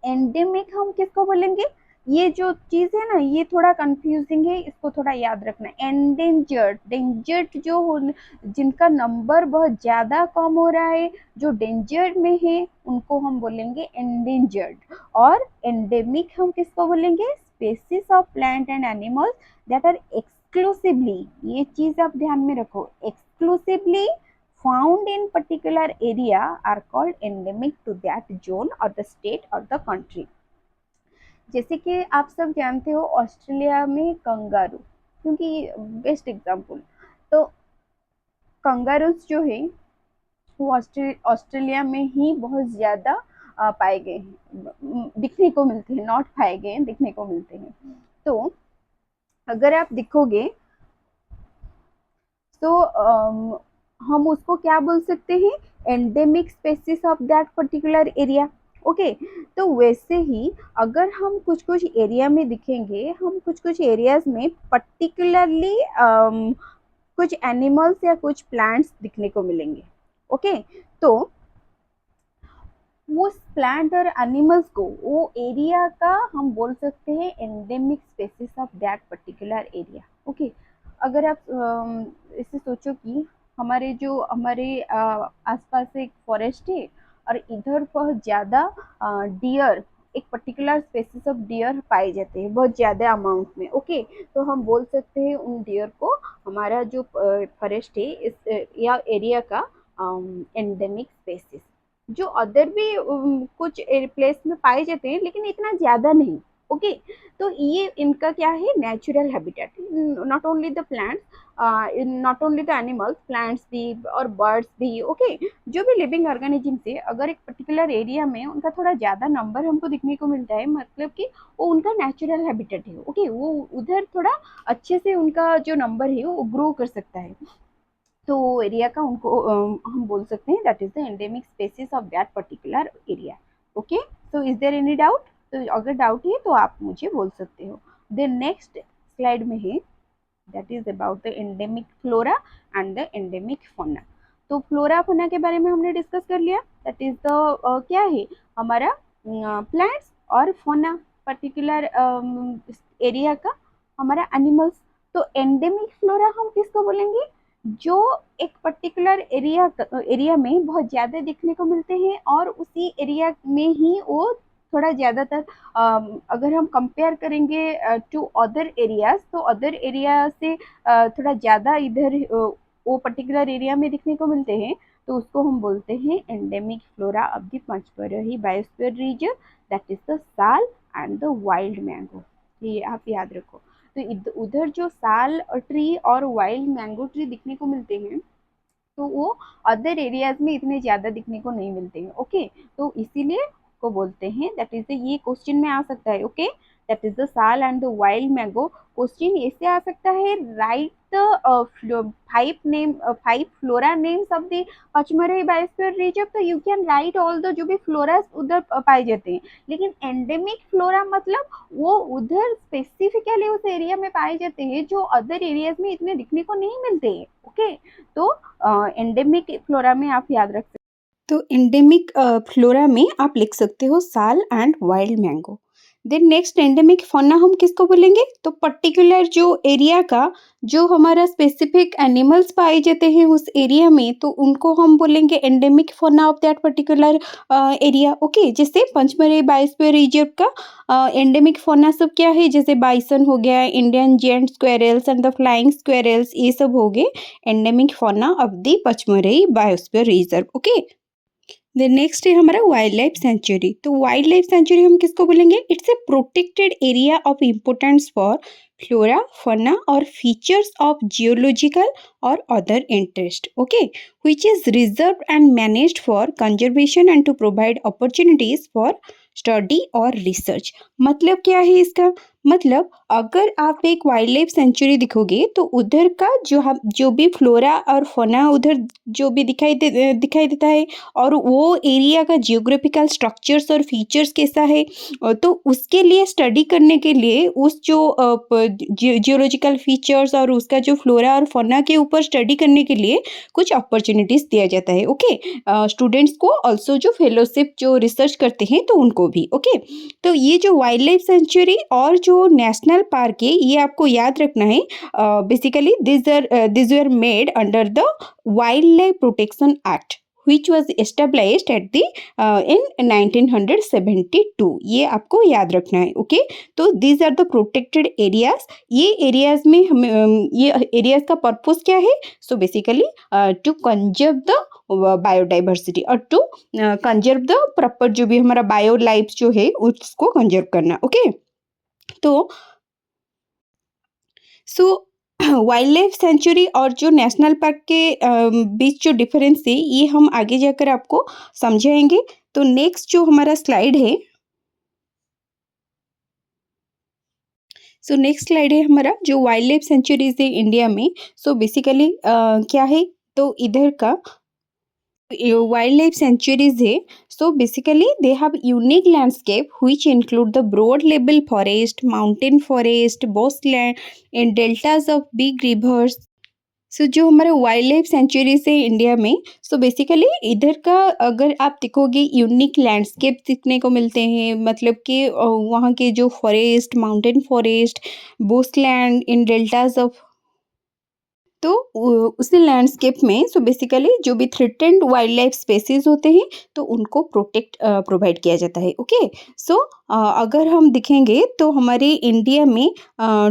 एंडेमिक हम किसको बोलेंगे, ये जो चीज है ना ये थोड़ा कंफ्यूजिंग है, इसको थोड़ा याद रखना। एंडेंजर्ड, डेंजर्ड जो हो, जिनका नंबर बहुत ज्यादा कम हो रहा है, जो डेंजर्ड में है, उनको हम बोलेंगे एंडेंजर्ड। और एंडेमिक हम किसको बोलेंगे, species of plant and animals that are exclusively, ये चीज आप ध्यान में रखो, exclusively found in particular area are called endemic to that zone or the state or the country। जैसे कि आप सब जानते हो ऑस्ट्रेलिया में कंगारू, क्योंकि बेस्ट एग्जांपल, तो कंगारूस जो है वो ऑस्ट्रेलिया में ही बहुत ज्यादा पाए गए हैं, दिखने को मिलते हैं, नॉट पाए गए हैं, दिखने को मिलते हैं। तो अगर आप दिखोगे तो हम उसको क्या बोल सकते हैं, endemic species of that particular area. Okay, तो वैसे ही अगर हम कुछ कुछ एरिया में दिखेंगे, हम कुछ कुछ एरियाज में पर्टिकुलरली कुछ एनिमल्स या कुछ प्लांट्स दिखने को मिलेंगे। ओके, तो उस प्लांट और एनिमल्स को, वो एरिया का हम बोल सकते हैं endemic species of that particular area. Okay, अगर आप इसे सोचो कि हमारे आसपास एक फॉरेस्ट है और इधर बहुत ज़्यादा डियर, एक पर्टिकुलर स्पेसीज ऑफ डियर पाए जाते हैं बहुत ज़्यादा अमाउंट में। ओके, तो हम बोल सकते हैं उन डियर को हमारा जो फॉरेस्ट है इस या एरिया का एंडेमिक स्पेसीज। जो अदर भी कुछ प्लेस में पाए जाते हैं लेकिन इतना ज़्यादा नहीं। ओके, तो ये इनका क्या है, natural habitat. Not only the plants, not only the animals, plants भी और बर्ड्स भी। ओके, जो भी लिविंग ऑर्गेनिज्म से अगर एक पर्टिकुलर एरिया में उनका थोड़ा ज़्यादा नंबर हमको दिखने को मिलता है, मतलब कि वो उनका नेचुरल हैबिटेट है। ओके, वो उधर थोड़ा अच्छे से उनका जो नंबर है वो ग्रो कर सकता है। तो एरिया का उनको हम बोल सकते हैं that is the endemic species of that particular area. Okay, so is there any doubt, तो अगर डाउट है तो आप मुझे बोल सकते हो। देन नेक्स्ट स्लाइड में है that is about the endemic flora and the endemic fauna. तो फ्लोरा फौना के बारे में हमने डिस्कस कर लिया, दैट इज द क्या है हमारा प्लांट्स, और फौना पर्टिकुलर एरिया का हमारा एनिमल्स। तो एंडेमिक फ्लोरा हम किसको बोलेंगे, जो एक पर्टिकुलर एरिया में बहुत ज़्यादा देखने को मिलते हैं और उसी एरिया में ही वो थोड़ा ज़्यादातर, अगर हम कंपेयर करेंगे टू अदर एरियाज, तो अदर एरिया से थोड़ा ज़्यादा इधर वो पर्टिकुलर एरिया में दिखने को मिलते हैं। तो उसको हम बोलते हैं endemic flora of the Pachmarhi biosphere region, that is the sal and the wild mango. ये आप याद रखो। तो उधर जो साल ट्री और वाइल्ड मैंगो ट्री दिखने को मिलते हैं, तो वो अदर एरियाज में इतने ज़्यादा दिखने को नहीं मिलते हैं। ओके, तो इसीलिए को बोलते हैं, दैट इज ये क्वेश्चन में आ सकता है। Okay, that is the sal and the wild mango. Question ऐसे आ सकता है, write the five flora names of the Pachmarhi biosphere region. तो you can write all the जो भी फ्लोरा उधर पाए जाते हैं। लेकिन एंडेमिक फ्लोरा मतलब वो उधर स्पेसिफिकली उस एरिया में पाए जाते हैं जो अदर एरियाज में इतने दिखने को नहीं मिलते हैं। ओके, तो एंडेमिक फ्लोरा में आप याद रख सकते हैं। तो एंडेमिक फ्लोरा में आप लिख सकते हो sal and wild mango. Then next endemic fauna हम किसको बोलेंगे? तो पर्टिकुलर जो एरिया का जो हमारा स्पेसिफिक एनिमल्स पाए जाते हैं उस एरिया में, तो उनको हम बोलेंगे endemic fauna of that particular area. Okay, जैसे पंचमढ़ी बायोस्फीयर रिजर्व का एंडेमिक फौना सब क्या है? जैसे बाइसन हो गया, Indian giant squirrels and the flying squirrels, ये सब हो गए endemic fauna of the Pachmarhi biosphere reserve. Okay, then next है हमारा वाइल्ड लाइफ सेंचुरी। तो वाइल्ड लाइफ सेंचुरी हम किसको बोलेंगे? It's a protected area of importance for flora fauna और फीचर्स ऑफ जियोलॉजिकल और other interest. Okay, which is reserved and managed for conservation and to provide opportunities for study और research. मतलब क्या है इसका? मतलब अगर आप एक वाइल्ड लाइफ सेंचुरी दिखोगे तो उधर का जो भी फ्लोरा और फौना उधर जो भी दिखाई देता है, और वो एरिया का जियोग्राफिकल स्ट्रक्चर्स और फीचर्स कैसा है, तो उसके लिए स्टडी करने के लिए उस जो जियोलॉजिकल फीचर्स और उसका जो फ्लोरा और फौना के ऊपर स्टडी करने के लिए कुछ अपॉर्चुनिटीज दिया जाता है। ओके, स्टूडेंट्स को ऑल्सो जो फेलोशिप जो रिसर्च करते हैं तो उनको भी। ओके, तो ये जो वाइल्ड लाइफ सेंचुरी और जो नेशनल पार्क है ये आपको याद रखना है। Basically this are made under the wild life protection act which was established at the in 1972। ये आपको याद रखना है। ओके, तो these are the protected areas। ये एरियाज में हम ये एरियाज का पर्पस क्या है? So basically to conserve the biodiversity और टू कंजर्व द प्रॉपर जो भी हमारा बायो लाइफ जो है उसको कंजर्व करना। ओके, तो सो वाइल्ड लाइफ सेंचुरी और जो नेशनल पार्क के बीच जो डिफरेंस है ये हम आगे जाकर आपको समझाएंगे। तो नेक्स्ट जो हमारा स्लाइड है, सो नेक्स्ट स्लाइड है हमारा जो वाइल्ड लाइफ सेंचुरीज है इंडिया में। सो बेसिकली क्या है? तो इधर का वाइल्ड लाइफ सेंचुरीज है। So basically they have unique landscape which include the broad level forest, mountain forest, bushland in deltas of big rivers. So जो हमारे वाइल्ड लाइफ सेंचुरीज है इंडिया में, सो बेसिकली इधर का अगर आप देखोगे यूनिक लैंडस्केप देखने को मिलते हैं। मतलब कि वहाँ के जो forest, mountain forest, bushland in deltas of, तो उसी लैंडस्केप में सो बेसिकली जो भी थ्रेटेंड वाइल्ड लाइफ स्पेसीज होते हैं तो उनको प्रोटेक्ट प्रोवाइड किया जाता है। ओके, सो अगर हम दिखेंगे तो हमारे इंडिया में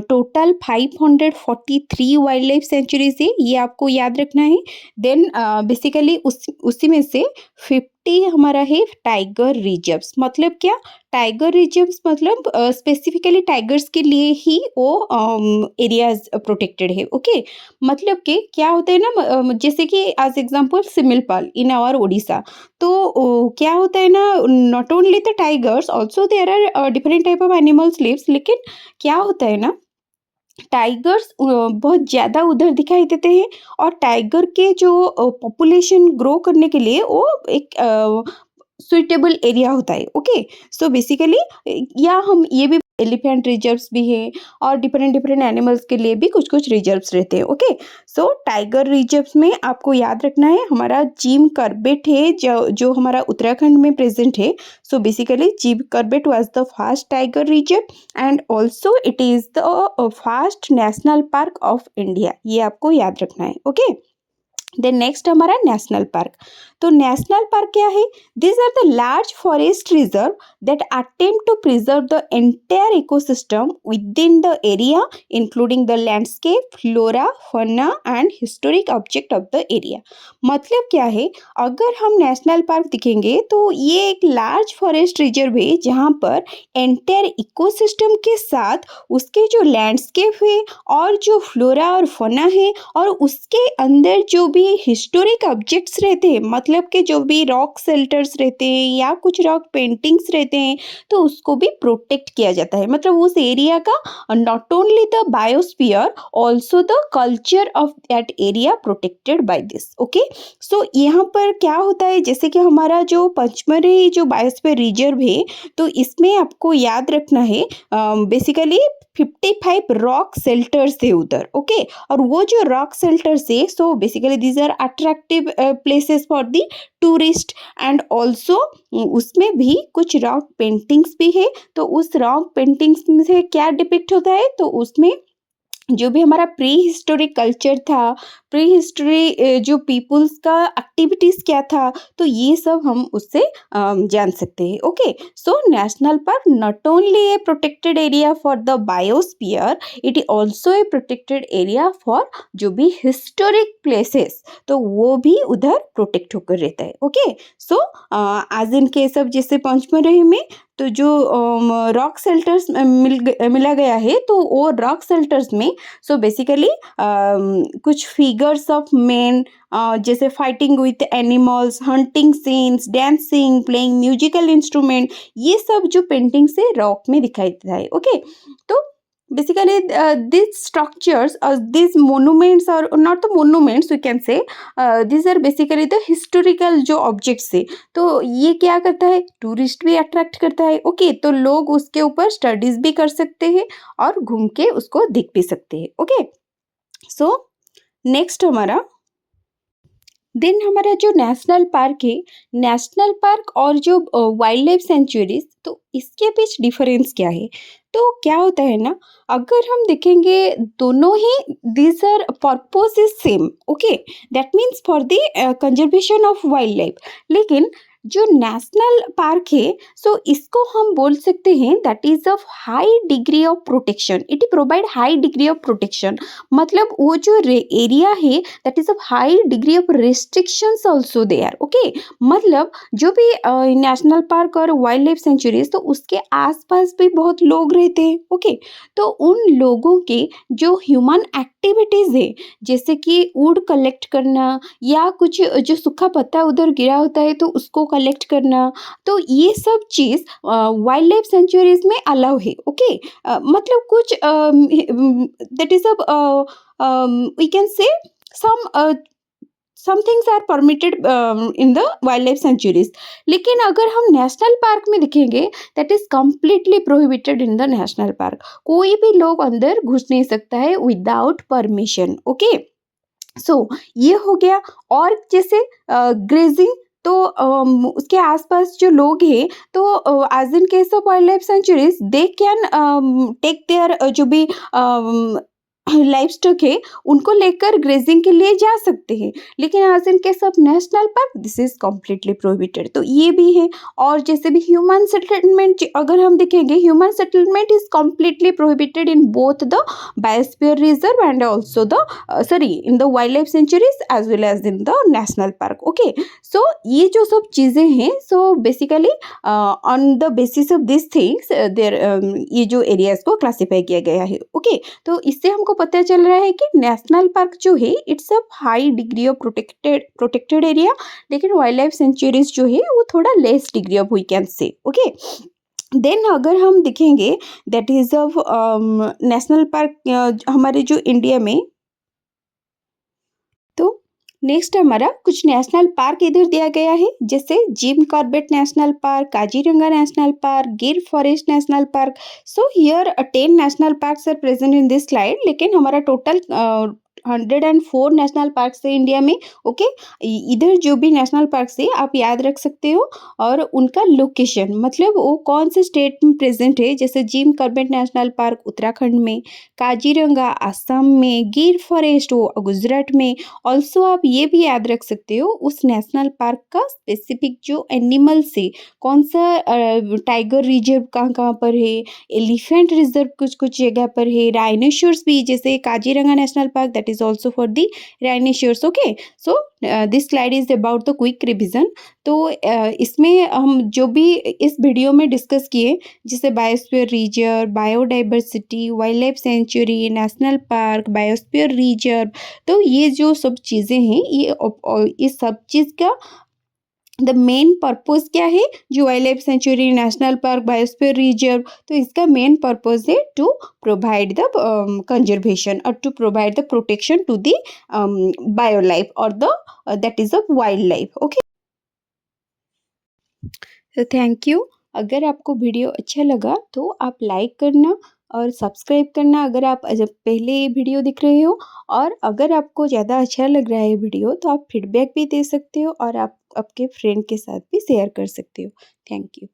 टोटल 543 वाइल्ड लाइफ सेंचुरीज है, ये आपको याद रखना है। देन बेसिकली उसी में से 50 हमारा है टाइगर रिजर्व्स। मतलब क्या? टाइगर रिजर्व्स मतलब स्पेसिफिकली टाइगर्स के लिए ही वो एरियाज प्रोटेक्टेड है। ओके, मतलब कि क्या होता है ना, जैसे कि as example Similipal in our Odisha, तो क्या होता है ना, not only the tigers also there are different type of animals lives. लेकिन क्या होता है ना, टाइगर्स बहुत ज़्यादा उधर दिखाई देते हैं, और टाइगर के जो पॉपुलेशन ग्रो करने के लिए वो एक सुइटेबल एरिया होता है। ओके, सो बेसिकली या हम ये भी एलिफेंट रिजर्व्स भी है, और डिफरेंट डिफरेंट एनिमल्स के लिए भी कुछ कुछ रिजर्व्स रहते हैं। ओके, सो टाइगर रिजर्व्स में आपको याद रखना है हमारा जिम कॉर्बेट है जो हमारा उत्तराखंड में प्रेजेंट है। So basically Jim Corbett was the first tiger reserve and also it is the first national park of India. ये आपको याद रखना है। ओके, देन नेक्स्ट हमारा नेशनल पार्क। तो नेशनल पार्क क्या है? This are the large forest reserve that attempt to preserve the entire ecosystem within the area including the landscape, flora, fauna and historic object of the area. मतलब क्या है? अगर हम national park दिखेंगे तो ये एक लार्ज फॉरेस्ट रिजर्व है जहाँ पर एंटायर इकोसिस्टम के साथ उसके जो लैंडस्केप है और जो फ्लोरा और फौना है और उसके अंदर जो भी हिस्टोरिक ऑब्जेक्ट्स रहते हैं, मतलब कि जो भी रॉक शेल्टर्स रहते हैं या कुछ रॉक पेंटिंग्स रहते हैं, तो उसको भी प्रोटेक्ट किया जाता है। मतलब उस एरिया का not only the biosphere also the culture of that area protected by this. Okay, so यहाँ पर क्या होता है, जैसे कि हमारा जो पचमढ़ी जो बायोस्फीयर रिजर्व है, तो इसमें आपको याद रखना है बेसिकली 55 रॉक शेल्टर्स है उधर। ओके, और वो जो रॉक शेल्टर्स है, so basically these are attractive places for the tourist. And also उसमें भी कुछ रॉक पेंटिंग्स भी है। तो उस रॉक पेंटिंग्स में से क्या डिपिक्ट होता है, तो उसमें जो भी हमारा प्री हिस्टोरिक कल्चर था, प्री हिस्ट्री जो पीपुल्स का एक्टिविटीज़ क्या था, तो ये सब हम उससे जान सकते हैं। Okay, so national park not only A protected area for the biosphere, it is also a protected area for जो भी हिस्टोरिक प्लेसेस, तो वो भी उधर प्रोटेक्ट होकर रहता है। ओके, सो आज इन केस ऑफ जैसे पंचमढ़ी में तो जो रॉक शेल्टर्स मिला गया है, तो वो रॉक शेल्टर्स में सो बेसिकली कुछ फिगर्स ऑफ मेन जैसे fighting with animals, hunting scenes, dancing, playing musical instrument, ये सब जो पेंटिंग से रॉक में दिखाई देता है। ओके, तो basically these structures or these monuments are not the monuments, we can say these are basically the historical जो objects है, तो ये क्या करता है, टूरिस्ट भी अट्रैक्ट करता है। ओके, तो लोग उसके ऊपर स्टडीज भी कर सकते हैं और घूम के उसको देख भी सकते हैं। ओके, सो नेक्स्ट हमारा जो नेशनल पार्क है, नेशनल पार्क और जो वाइल्ड लाइफ सेंचुरीज, तो इसके बीच डिफरेंस क्या है। तो क्या होता है ना, अगर हम देखेंगे दोनों ही these are purpose is same. Okay, that means for the conservation of wild life, लेकिन जो नेशनल पार्क है, सो इसको हम बोल सकते हैं that is of high degree of protection, it provide high degree of protection, मतलब वो जो एरिया है that is of high degree of restrictions also there. Okay, मतलब जो भी नेशनल पार्क और वाइल्ड लाइफ सेंचुरीज, तो उसके आसपास भी बहुत लोग रहते हैं। ओके, तो उन लोगों के जो ह्यूमन एक्टिविटीज़ है, जैसे कि वुड कलेक्ट करना या कुछ जो सूखा पत्ता उधर गिरा होता है तो उसको कलेक्ट करना, तो ये सब चीज़ वाइल्ड लाइफ सेंचुरीज में अलाउ है। ओके, मतलब कुछ that is we can say some things are permitted in the wildlife sanctuaries, लेकिन अगर हम नेशनल पार्क में देखेंगे that is completely prohibited in the national park, कोई भी लोग अंदर घुस नहीं सकता है विदाउट परमिशन। ओके, सो ये हो गया। और जैसे ग्रेजिंग, तो उसके आसपास जो लोग हैं, तो as in case of wild life sanctuaries they can take their जो भी लाइफ स्टॉक है उनको लेकर ग्रेजिंग के लिए जा सकते हैं, लेकिन as in case of national park this is completely prohibited, तो ये भी है। और जैसे भी ह्यूमन सेटलमेंट अगर हम देखेंगे, human settlement is completely prohibited in both the biosphere reserve and also the in the wild life sanctuaries as well as in the national park. Okay, so ये जो सब चीज़ें हैं, so basically on the basis of this things there ये जो areas को classify किया गया है। ओके, तो इससे हमको पता चल रहा है कि नेशनल पार्क जो है it's a high degree of protected area, लेकिन वाइल्ड लाइफ सेंचुरीज जो है वो थोड़ा less degree of we can say. Okay, then अगर हम देखेंगे that is of national park हमारे जो इंडिया में, तो नेक्स्ट हमारा कुछ नेशनल पार्क इधर दिया गया है, जैसे Jim Corbett national park, Kaziranga national park, Gir forest national park. So here 10 national parks are present in this slide, लेकिन हमारा टोटल 104 नेशनल पार्क है इंडिया में। ओके, इधर जो भी नेशनल पार्क है आप याद रख सकते हो, और उनका लोकेशन मतलब वो कौन से स्टेट में प्रेजेंट है, जैसे Jim Corbett national park Uttarakhand में, काजीरंगा असम में, गिर फॉरेस्ट वो गुजरात में। ऑल्सो आप ये भी याद रख सकते हो उस नेशनल पार्क का स्पेसिफिक जो एनिमल्स है, कौन सा टाइगर रिजर्व कहाँ कहाँ पर है, एलिफेंट रिजर्व कुछ कुछ जगह पर है, राइनोसोर्स भी, जैसे Kaziranga national park that is also for the rhinoceros. Okay, so this slide is about the quick revision. तो इसमें हम जो भी इस वीडियो में डिस्कस किए, जैसे biosphere reserve, biodiversity, wild life sanctuary, national park, biosphere reserve, तो ये जो सब चीज़ें हैं, ये इस सब चीज़ का द मेन पर्पस क्या है, जो wild life sanctuary, national park, biosphere reserve, तो इसका मेन पर्पस है टू प्रोवाइड द कंजर्वेशन और to provide the protection to the bio life और the that is of wild life. Okay, तो thank you. अगर आपको वीडियो अच्छा लगा तो आप लाइक करना, और सब्सक्राइब करना अगर आप जब पहले ये वीडियो देख रहे हो, और अगर आपको ज़्यादा अच्छा लग रहा है वीडियो तो आप फीडबैक भी दे सकते हो और आप आपके फ्रेंड के साथ भी शेयर कर सकते हो। Thank you.